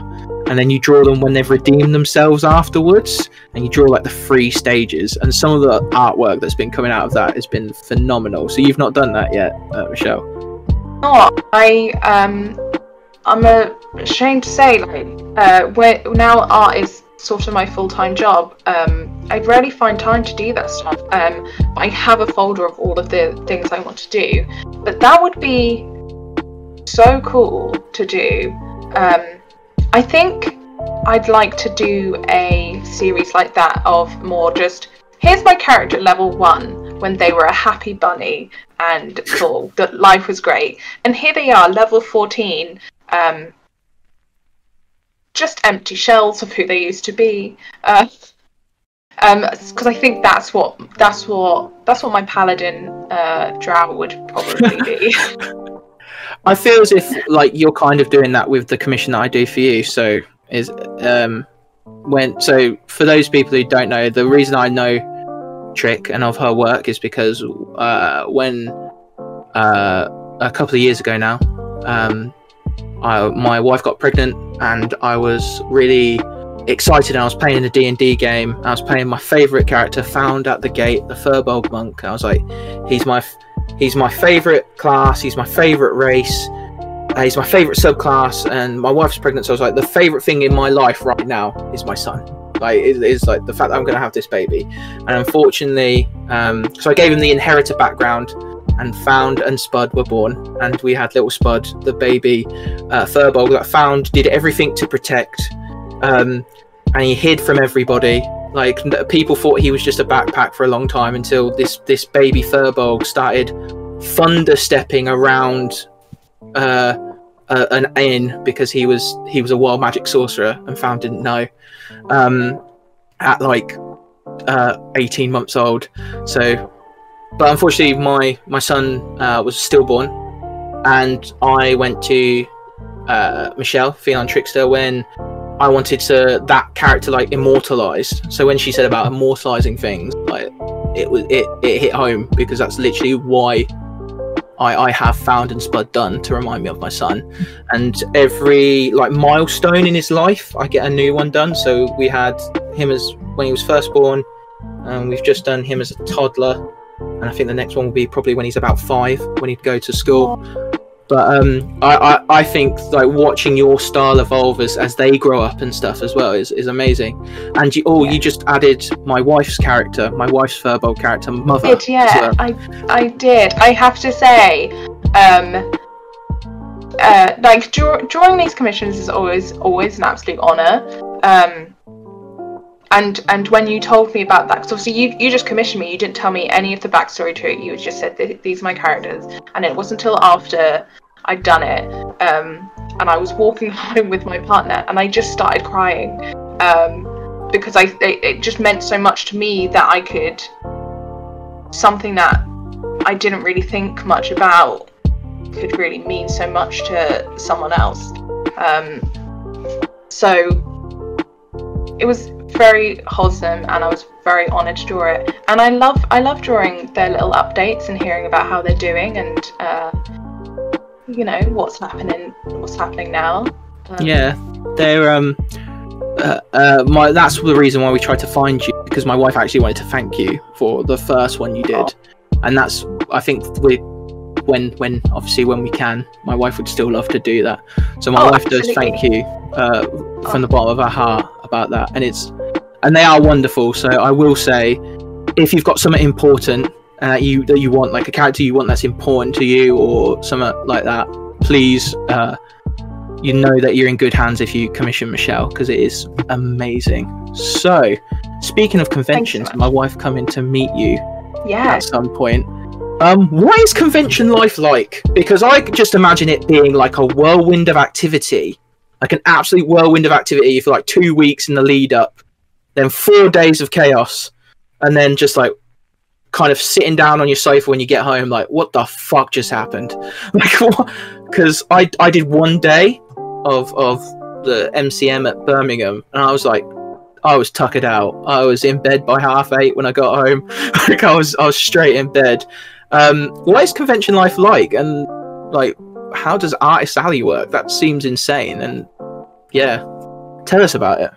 and then you draw them when they've redeemed themselves afterwards, and you draw like the 3 stages, and some of the artwork that's been coming out of that has been phenomenal. So you've not done that yet, Michelle? No, I'm ashamed to say, like, now art is sort of my full-time job. I rarely find time to do that stuff. I have a folder of all of the things I want to do, but that would be so cool to do. I think I'd like to do a series like that of more just, here's my character level 1. when they were a happy bunny and thought that life was great. And here they are, level 14, just empty shells of who they used to be. Because I think that's what my paladin drow would probably be. I feel as if like you're kind of doing that with the commission that I do for you. So for those people who don't know, the reason I know Trick and of her work is because when a couple of years ago now, my wife got pregnant and I was really excited. I was playing in a D&D game. I was playing my favourite character, Found at the Gate, the Firbolg Monk. I was like, he's my favourite class, he's my favourite race, he's my favourite subclass, and my wife's pregnant, so I was like, the favourite thing in my life right now is my son. Like, it is like the fact that I'm going to have this baby. And unfortunately, so I gave him the inheritor background, and Found and Spud were born, and we had little Spud, the baby Firbolg that Found did everything to protect, and he hid from everybody. Like, people thought he was just a backpack for a long time until this baby Firbolg started thunder stepping around an inn because he was a wild magic sorcerer, and Found didn't know at like 18 months old. So, but unfortunately my son was stillborn, and I went to Michelle, Feline Trickster, when I wanted that character like immortalized. So when she said about immortalizing things, like it hit home, because that's literally why I have Found and Spud done, to remind me of my son. And every like milestone in his life, I get a new one done. So we had him as when he was first born, and we've just done him as a toddler, and I think the next one will be probably when he's about 5, when he'd go to school. But I think like watching your style evolve as they grow up and stuff as well is amazing. And you just added my wife's character, my wife's Firbolg character, Mother. I did. I have to say, like drawing these commissions is always an absolute honour. And when you told me about that, because obviously you just commissioned me, you didn't tell me any of the backstory to it. You just said these are my characters, and it wasn't until after I'd done it, and I was walking home with my partner, and I just started crying, because it just meant so much to me that I could, something that I didn't really think much about could really mean so much to someone else. So it was very wholesome, and I was very honoured to draw it. And I love drawing their little updates and hearing about how they're doing, and you know what's happening now. Yeah, they're that's the reason why we tried to find you, because my wife actually wanted to thank you for the first one you did. And that's, I think, when we can, my wife would still love to do that. So my wife does thank you from the bottom of her heart about that, and they are wonderful. So I will say, if you've got something important that you want, like a character you want that's important to you or something like that, please, you know that you're in good hands if you commission Michelle, because it is amazing. So, speaking of conventions, my wife coming to meet you at some point. What is convention life like? Because I just imagine it being like a whirlwind of activity, like an absolute whirlwind of activity for like 2 weeks in the lead up, then 4 days of chaos, and then just like kind of sitting down on your sofa when you get home, like, what the fuck just happened? Like, what? Because I did 1 day of the MCM at Birmingham, and I was like, I was tuckered out. I was in bed by 8:30 when I got home. Like, I was straight in bed. What is convention life like, and like, how does Artist Alley work? That seems insane. And yeah, tell us about it.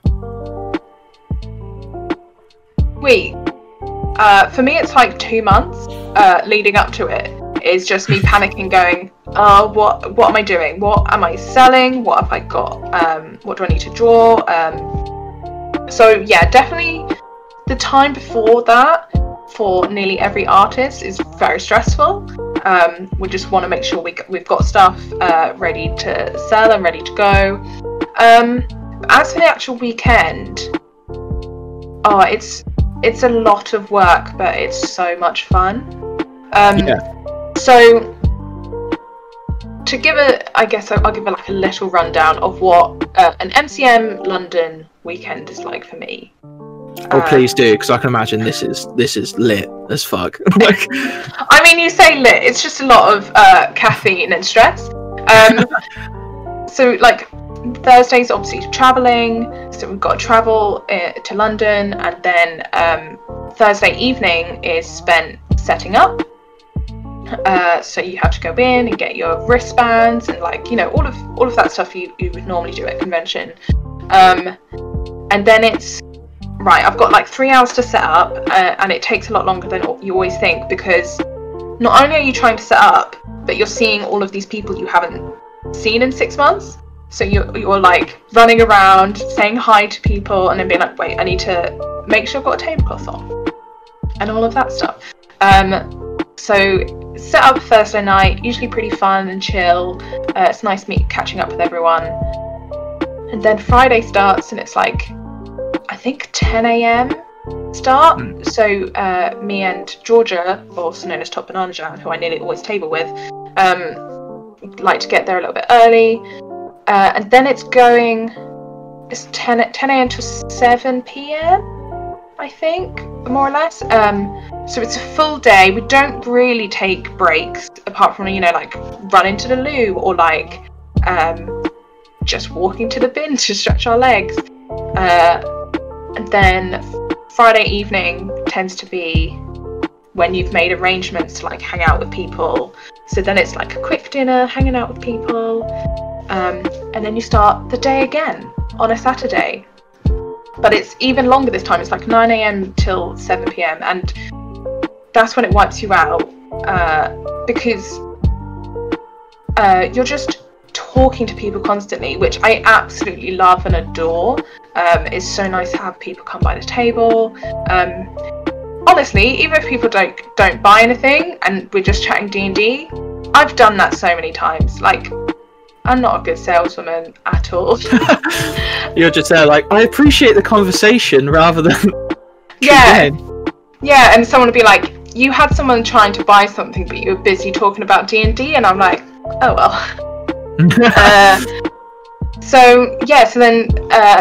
For me, it's like 2 months leading up to it. It's just me panicking, going, oh, what am I doing? What am I selling? What have I got? What do I need to draw? So yeah, definitely the time before that for nearly every artist is very stressful. We just want to make sure we've got stuff ready to sell and ready to go. As for the actual weekend, it's a lot of work, but it's so much fun. Yeah. So to give I'll give it like a little rundown of what an MCM London weekend is like for me. Oh, please do, because I can imagine this is lit as fuck. Like, I mean, you say lit, it's just a lot of caffeine and stress. So like Thursday's obviously travelling, so we've got to travel to London, and then Thursday evening is spent setting up. So you have to go in and get your wristbands and like, you know, all of that stuff you would normally do at convention. And then it's right, I've got like 3 hours to set up, and it takes a lot longer than you always think, because not only are you trying to set up, but you're seeing all of these people you haven't seen in 6 months. So you're like running around saying hi to people and then being like, wait, I need to make sure I've got a tablecloth on and all of that stuff. So set up Thursday night, usually pretty fun and chill. It's nice catching up with everyone. And then Friday starts, and it's like, I think 10 a.m. start. So me and Georgia, also known as Top Banana Jam, who I nearly always table with, like to get there a little bit early. And then it's 10 a.m. to 7 p.m. I think, more or less. So it's a full day. We don't really take breaks, apart from, you know, like run into the loo or like just walking to the bin to stretch our legs. And then Friday evening tends to be when you've made arrangements to like hang out with people. So then it's like a quick dinner, hanging out with people, and then you start the day again on a Saturday. But it's even longer this time. It's like 9 a.m. till 7 p.m. and that's when it wipes you out, because you're just talking to people constantly, which I absolutely love and adore. It's so nice to have people come by the table. Honestly, even if people don't buy anything and we're just chatting D&D, I've done that so many times. Like, I'm not a good saleswoman at all. You're just there like, I appreciate the conversation rather than yeah, and someone would be like, you had someone trying to buy something but you were busy talking about D&D, and I'm like, oh well. So then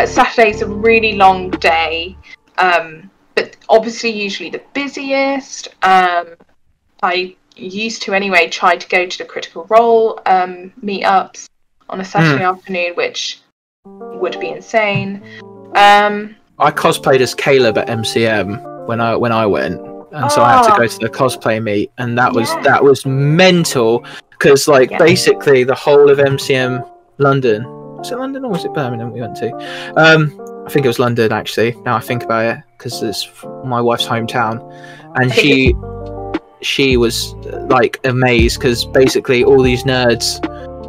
Saturday's a really long day, but obviously usually the busiest. I used to anyway try to go to the Critical Role meetups on a Saturday afternoon, which would be insane. I cosplayed as Caleb at MCM when I went, and so I had to go to the cosplay meet, and that was mental, because like basically the whole of MCM London, was it London or was it Birmingham we went to? I think it was London, actually, now I think about it, because it's my wife's hometown, and she was like amazed, because basically all these nerds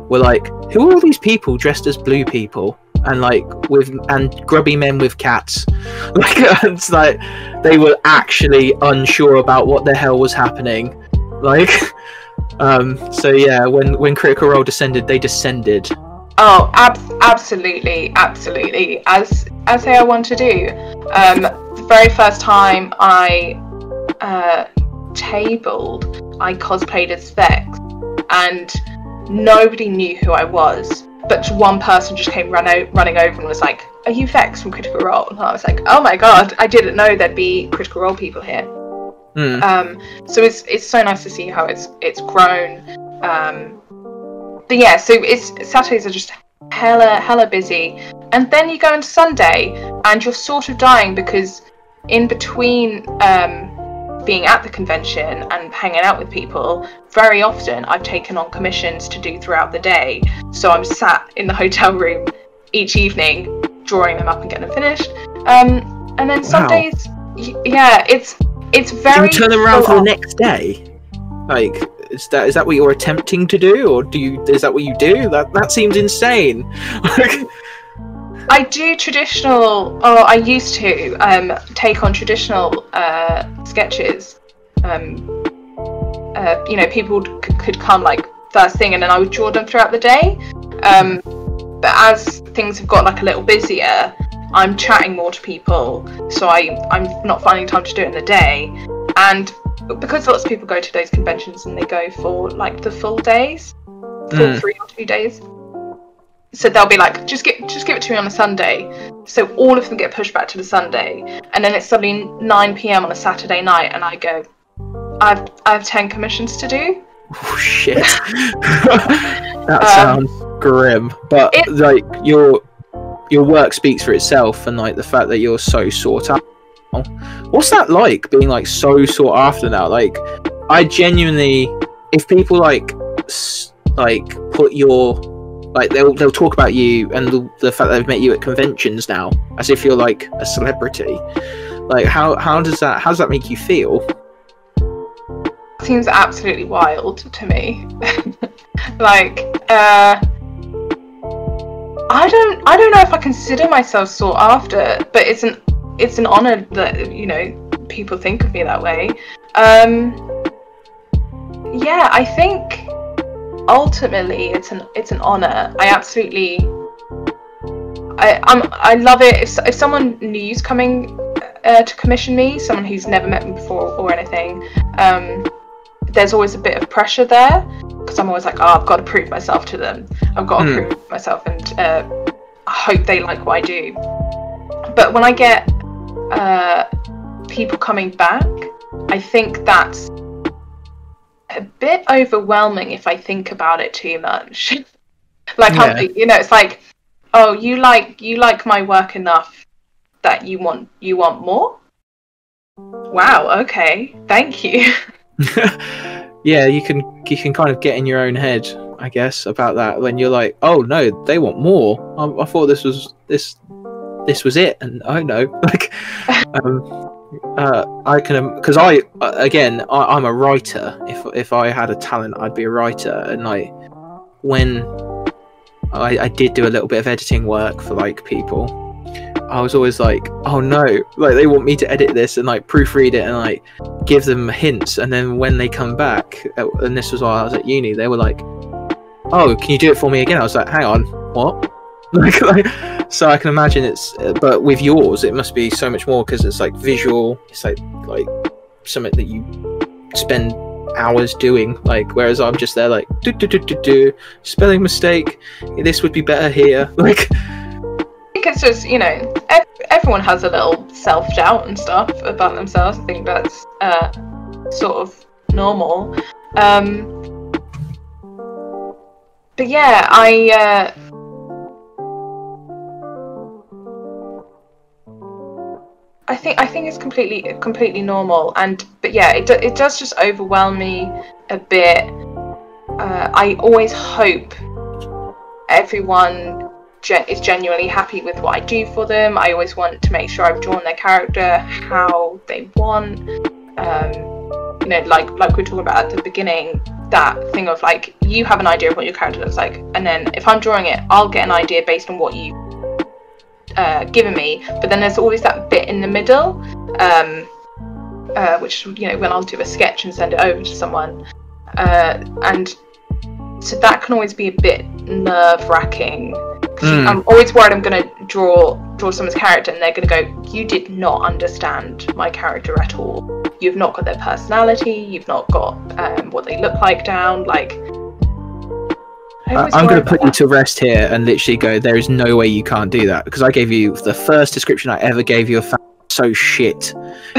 were like, who are all these people dressed as blue people and like and grubby men with cats? Like, it's like they were actually unsure about what the hell was happening. Like, so yeah, when Critical Role descended, they descended. Oh, absolutely, as I want to do. The very first time I tabled, I cosplayed as Vex, and nobody knew who I was, but one person just came running over and was like, are you Vex from Critical Role? And I was like, oh my god, I didn't know there'd be Critical Role people here. So it's so nice to see how it's grown. But yeah, so Saturdays are just hella busy, and then you go into Sunday and you're sort of dying, because in between being at the convention and hanging out with people, very often I've taken on commissions to do throughout the day, so I'm sat in the hotel room each evening drawing them up and getting them finished. And then Sundays, it's very. Do you turn them around for the next day? Like, is that what you're attempting to do, or is that what you do? That seems insane. I do traditional, or I used to take on traditional sketches. You know, people could come like first thing, and then I would draw them throughout the day. But as things have got like a little busier, I'm chatting more to people, so I'm not finding time to do it in the day. And because lots of people go to those conventions and they go for like the full days, full 3 or 2 days. So they'll be like, just give it to me on a Sunday. So all of them get pushed back to the Sunday, and then it's suddenly 9 p.m. on a Saturday night, and I go, I have 10 commissions to do. Oh shit! That sounds grim. But like your work speaks for itself, and like the fact that you're so sought after. What's that like, being like so sought after now? Like, I genuinely, if people like put your, like they'll talk about you and the fact that they've met you at conventions now as if you're like a celebrity. Like, how does that make you feel? Seems absolutely wild to me. Like, I don't know if I consider myself sought after, but it's an honor that, you know, people think of me that way. Yeah, I think ultimately it's an honor. I love it if someone new's coming to commission me, someone who's never met me before or anything. There's always a bit of pressure there, because I'm always like, oh, I've got to prove myself to them. I've got to prove myself, and I hope they like what I do. But when I get people coming back, I think that's a bit overwhelming if I think about it too much. Like, yeah. You know, it's like, oh, you like my work enough that you want more? Wow, okay, thank you. Yeah, you can kind of get in your own head, I guess, about that when you're like, oh no, they want more. I thought this was it, and oh no, like, I can, because I'm a writer. If I had a talent, I'd be a writer, and like when I did do a little bit of editing work for like people, I was always like, oh no, like they want me to edit this and like proofread it and like give them hints, and then when they come back, and this was while I was at uni, they were like, oh, can you do it for me again? I was like, hang on, what? like, so I can imagine but with yours it must be so much more, because it's like visual, it's like something that you spend hours doing, like, whereas I'm just there like do spelling mistake, this would be better here, like. It's just, you know, everyone has a little self-doubt and stuff about themselves. I think that's sort of normal. But yeah, I think it's completely normal. But yeah, it does just overwhelm me a bit. I always hope everyone is genuinely happy with what I do for them. I always want to make sure I've drawn their character how they want. You know, like we were talking about at the beginning, that thing of like, you have an idea of what your character looks like, and then if I'm drawing it, I'll get an idea based on what you've given me. But then there's always that bit in the middle, which, you know, when I'll do a sketch and send it over to someone, and so that can always be a bit nerve-wracking. I'm always worried I'm going to draw someone's character and they're going to go, you did not understand my character at all. You've not got their personality, you've not got what they look like down. Like, I'm going to put you to rest here and literally go, there is no way you can't do that, because I gave you the first description I ever gave you of so shit.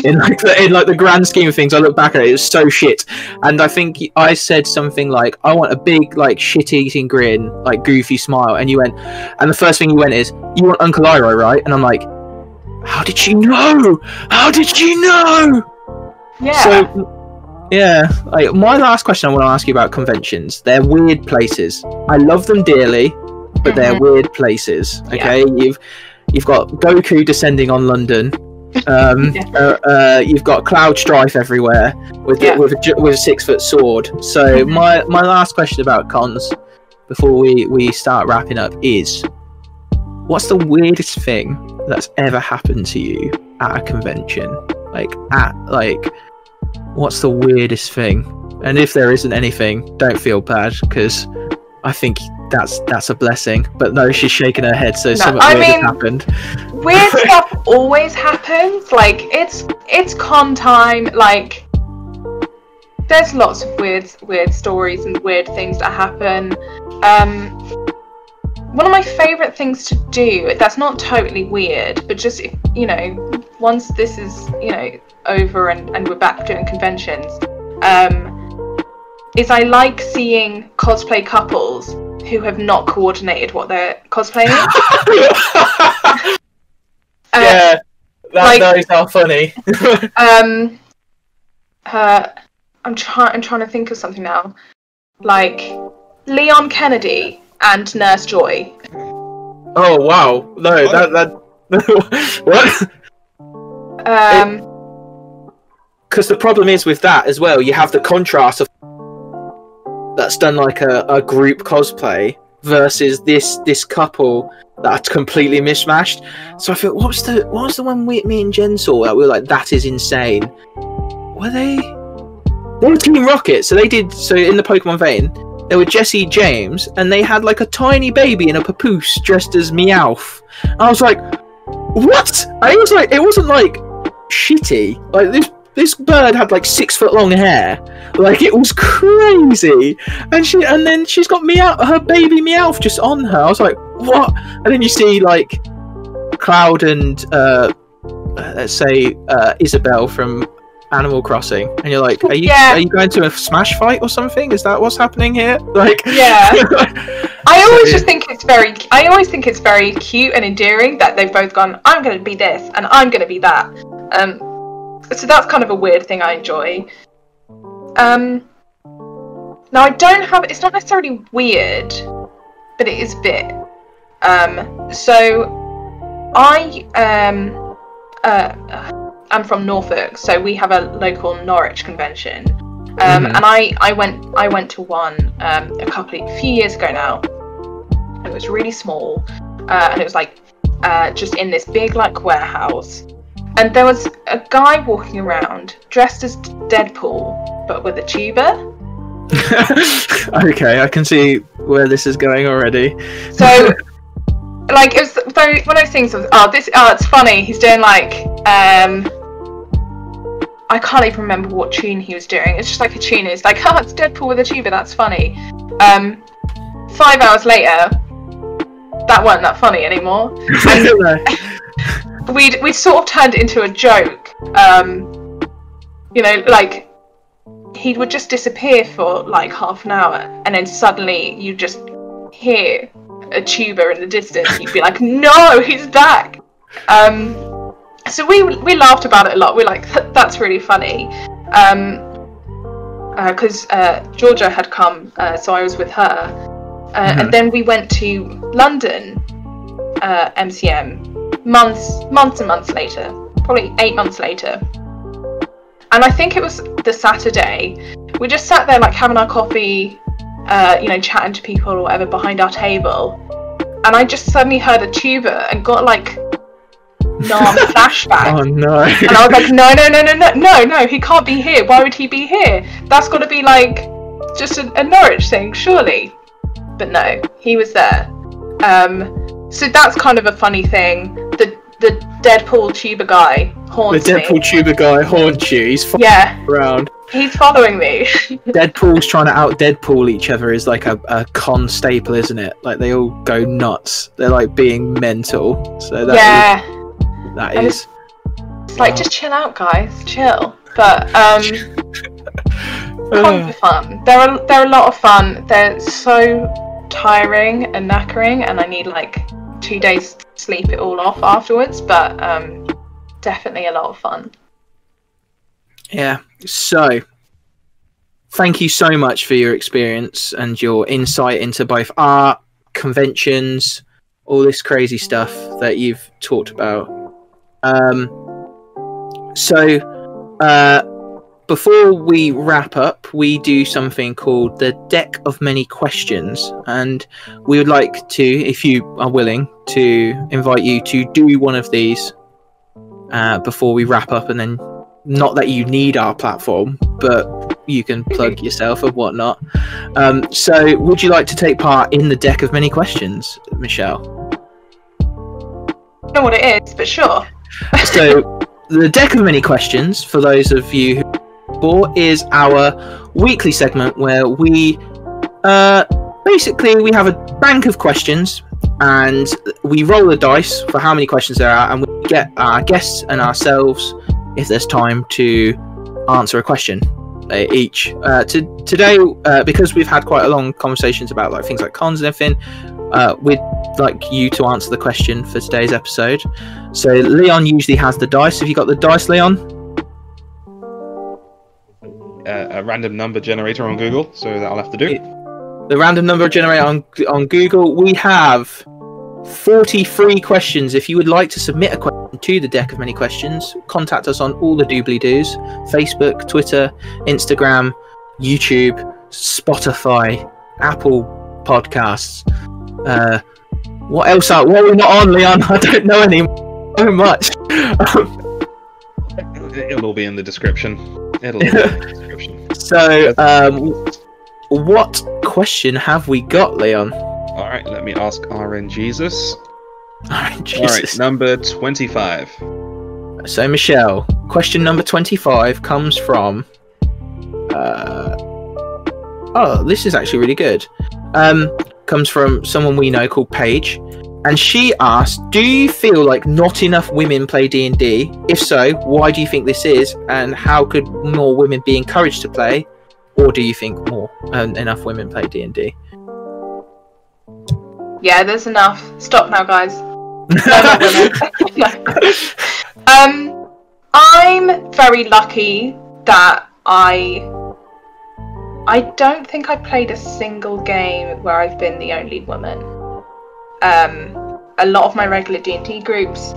In the grand scheme of things, I look back at it, it was so shit. And I think I said something like, I want a big, like, shit-eating grin, like, goofy smile, and you went, and the first thing you went is, you want Uncle Iroh, right? And I'm like, how did you know? Yeah. So, yeah, like, my last question I want to ask you about conventions. They're weird places. I love them dearly, but they're weird places. Okay, yeah. You've got Goku descending on London. You've got Cloud Strife everywhere with a 6-foot sword. So my last question about cons before we start wrapping up is, what's the weirdest thing that's ever happened to you at a convention? What's the weirdest thing? And if there isn't anything, don't feel bad, because I think that's a blessing. But no, she's shaking her head, so something weird has happened. Weird stuff always happens. Like it's con time. Like there's lots of weird stories and weird things that happen. One of my favourite things to do, that's not totally weird, but just, you know, once this is, you know, over and we're back doing conventions, is I like seeing cosplay couples who have not coordinated what they're cosplaying. Yeah, those are funny. I'm trying to think of something now. Like Leon Kennedy and Nurse Joy. Oh wow! No, that what? Because the problem is with that as well, you have the contrast of that's done like a group cosplay versus this couple that are completely mismatched. So I thought, what was the one me and Jen saw that we were like, that is insane? Were they were Team Rocket? So they did. So in the Pokemon vein, there were Jessie James, and they had like a tiny baby in a papoose dressed as Meowth. I was like, what? I was like, it wasn't like shitty. Like this bird had like 6 foot long hair. Like it was crazy. And then she's got her baby Meowth just on her. I was like, what? And then you see like Cloud and let's say Isabelle from Animal Crossing, and you're like, are you going to a Smash fight or something? Is that what's happening here? Like, yeah. I always think it's very cute and endearing that they've both gone, I'm going to be this and I'm going to be that. So that's kind of a weird thing I enjoy. Now I don't have. It's not necessarily weird, but it is a bit. So I'm from Norfolk, so we have a local Norwich convention, and I went to one a few years ago now. It was really small, and it was like just in this big like warehouse, and there was a guy walking around dressed as Deadpool but with a tuba. Okay, I can see where this is going already. So like it was one of those things of it's funny, he's doing like I can't even remember what tune he was doing. It's just like a tune. It's like, it's Deadpool with a tuba, that's funny. 5 hours later, that wasn't that funny anymore. And we'd sort of turned it into a joke. You know, like he would just disappear for like half an hour, and then suddenly you just hear a tuba in the distance. You'd be like, no, he's back. So we laughed about it a lot. We're like, that's really funny, because Georgia had come, so I was with her, and then we went to London MCM months and months later, probably 8 months later, and I think it was the Saturday. We just sat there like having our coffee, you know, chatting to people or whatever behind our table, and I just suddenly heard a tuba and got like flashback. Oh no. And I was like, no, he can't be here. Why would he be here? That's got to be like just a Norwich thing, surely. But no, he was there. So that's kind of a funny thing. The Deadpool tuba guy haunts me. The Deadpool tuba guy haunts you. He's around. He's following me. Deadpool's trying to out Deadpool each other is like a con staple, isn't it? Like they all go nuts. They're like being mental. So that is. It's like, just chill out, guys. Chill. But cons are fun. They're a lot of fun. They're so tiring and knackering, and I need like 2 days to sleep it all off afterwards. But definitely a lot of fun. Yeah. So, thank you so much for your experience and your insight into both art, conventions, all this crazy stuff that you've talked about. Before we wrap up, we do something called the Deck of Many Questions, and we would like to, if you are willing, to invite you to do one of these before we wrap up, and then not that you need our platform, but you can plug yourself and whatnot. So, would you like to take part in the deck of many questions, Michelle? I don't know what it is, but sure. So, the deck of many questions, for those of you who is our weekly segment where we basically we have a bank of questions and we roll the dice for how many questions there are, and we get our guests and ourselves, if there's time, to answer a question each. Today, because we've had quite a long conversations about like things like cons and everything, we'd like you to answer the question for today's episode. So Leon usually has the dice. Have you got the dice, Leon? A random number generator on Google, so that'll have to do. The random number generator on Google. We have 43 questions. If you would like to submit a question to the deck of many questions, contact us on all the doobly-doos: Facebook, Twitter, Instagram, YouTube, Spotify, Apple Podcasts. What else what are we not on, Leon? I don't know so much. It'll all be in the description. It'll all be in the description. So, what question have we got, Leon? All right, let me ask RN Jesus. RN Jesus. All right, number 25. So, Michelle, question number 25 comes from... oh, this is actually really good. Comes from someone we know called Paige. And she asked, do you feel like not enough women play D&D? If so, why do you think this is? And how could more women be encouraged to play? Or do you think more enough women play D&D? Yeah, there's enough. Stop now, guys. No, women. I'm very lucky that I don't think I played a single game where I've been the only woman. A lot of my regular D&D groups,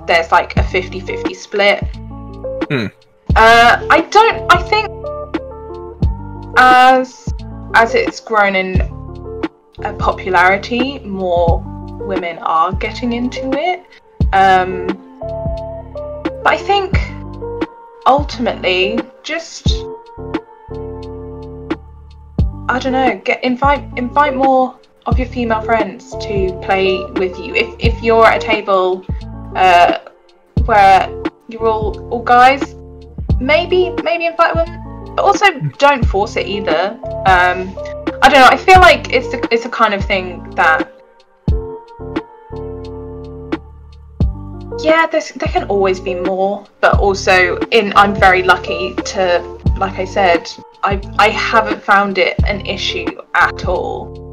there's like a 50-50 split. I think as it's grown in popularity, more women are getting into it. But I think ultimately, just I don't know, invite more of your female friends to play with you. If you're at a table where you're all guys, maybe invite women. But also, don't force it either. I don't know. I feel like it's a kind of thing that, yeah, there can always be more. But also, I'm very lucky to, like I said, I haven't found it an issue at all.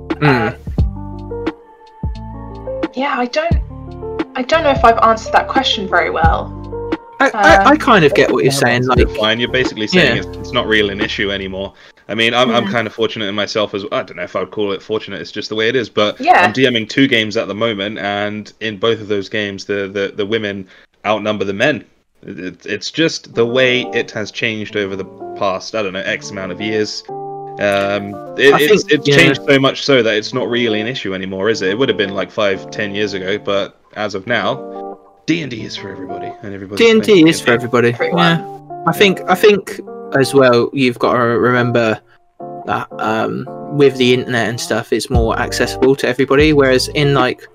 Yeah, I don't know if I've answered that question very well. I kind of get what you're saying. Like, fine. You're basically saying it's not really an issue anymore. I mean, I'm kind of fortunate in myself as well. I don't know if I would call it fortunate. It's just the way it is. But I'm DMing 2 games at the moment, and in both of those games, the women outnumber the men. It's just the way it has changed over the past, I don't know, X amount of years. It's changed so much so that it's not really an issue anymore, is it? It would have been like 5-10 years ago, but as of now, D&D is for everybody, and everybody. D&D is for everybody. Yeah. I think as well, you've got to remember that with the internet and stuff, it's more accessible to everybody. Whereas in like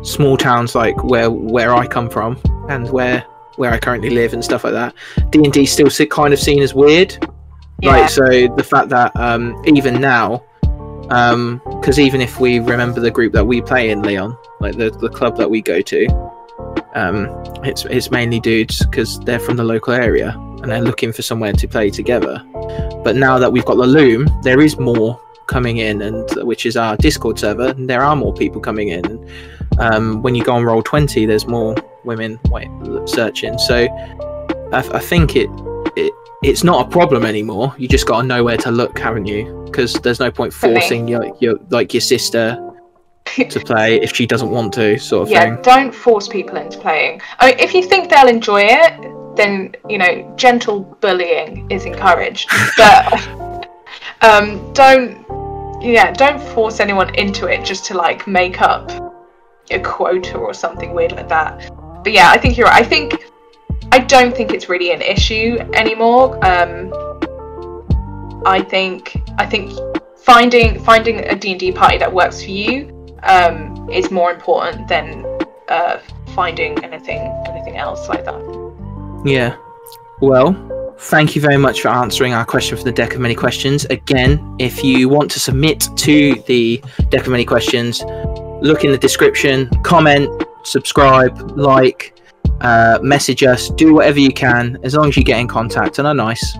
small towns, like where I come from and where I currently live and stuff like that, D&D still kind of seen as weird. Yeah. Like, so the fact that even now, because even if we remember the group that we play in, Leon, like the club that we go to, it's mainly dudes because they're from the local area and they're looking for somewhere to play together. But now that we've got the Loom, there is more coming in, and which is our Discord server, and there are more people coming in. When you go on Roll20, there's more women searching. So I think it's not a problem anymore. You just got to know where to look, haven't you? Because there's no point forcing your sister to play if she doesn't want to, sort of thing. Yeah, don't force people into playing. I mean, if you think they'll enjoy it, then gentle bullying is encouraged. But don't force anyone into it just to like make up a quota or something weird like that. But yeah, I think you're right. I don't think it's really an issue anymore. I think finding a D&D party that works for you is more important than finding anything else like that. Yeah. Well, thank you very much for answering our question for the Deck of Many Questions. Again, if you want to submit to the Deck of Many Questions, look in the description, comment, subscribe, like, message us, do whatever you can, as long as you get in contact and are nice.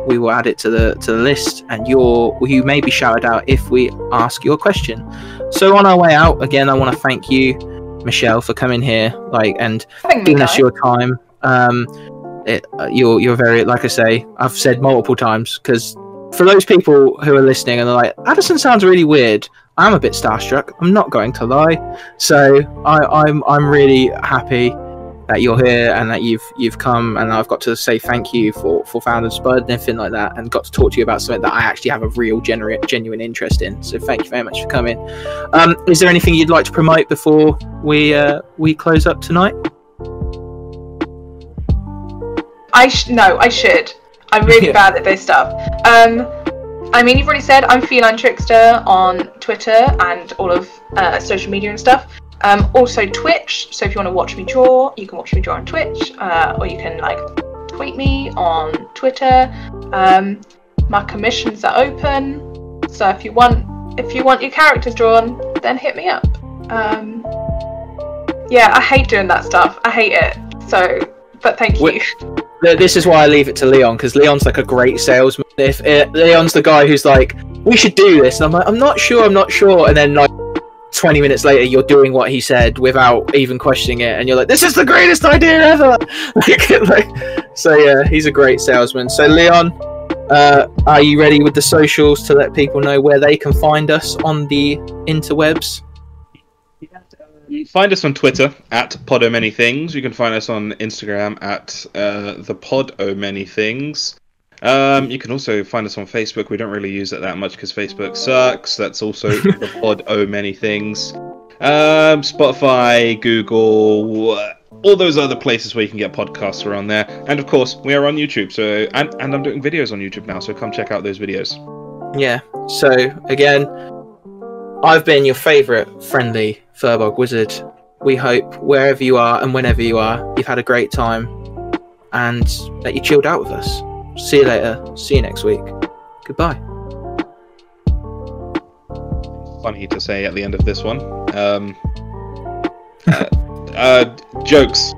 We will add it to the list, and you may be shouted out if we ask your question. So on our way out, again, I want to thank you, Michelle, for coming here, and giving us your time. You're very, like I say, I've said multiple times, because for those people who are listening and they're like, Addison sounds really weird, I'm a bit starstruck, I'm not going to lie. So I'm really happy that you're here and that you've come, and I've got to say thank you for Founders Spud and everything like that, and got to talk to you about something that I actually have a real genuine interest in. So thank you very much for coming. Is there anything you'd like to promote before we close up tonight? I should. I'm really bad at this stuff. I mean, you've already said I'm Feline Trickster on Twitter and all of social media and stuff. Also Twitch, so if you want to watch me draw, you can watch me draw on Twitch, or you can tweet me on Twitter. My commissions are open, so if you want your characters drawn, then hit me up. Yeah, I hate doing that stuff. I hate it. So, but thank you. This is why I leave it to Leon, because Leon's like a great salesman. If Leon's the guy who's like, we should do this, and I'm like, I'm not sure, and then 20 minutes later you're doing what he said without even questioning it, and you're like, this is the greatest idea ever. So yeah, he's a great salesman. So Leon, are you ready with the socials to let people know where they can find us on the interwebs? Find us on Twitter at PodOManyThings. You can find us on Instagram at the PodOManyThings. You can also find us on Facebook. We don't really use it that much because Facebook sucks. That's also the PodOManyThings. Spotify, Google, all those other places where you can get podcasts are on there. And of course, we are on YouTube. So and I'm doing videos on YouTube now. So come check out those videos. Yeah. So again, I've been your favourite friendly Furbog Wizard. We hope wherever you are and whenever you are, you've had a great time and that you chilled out with us. See you later. See you next week. Goodbye. Funny to say at the end of this one. Jokes.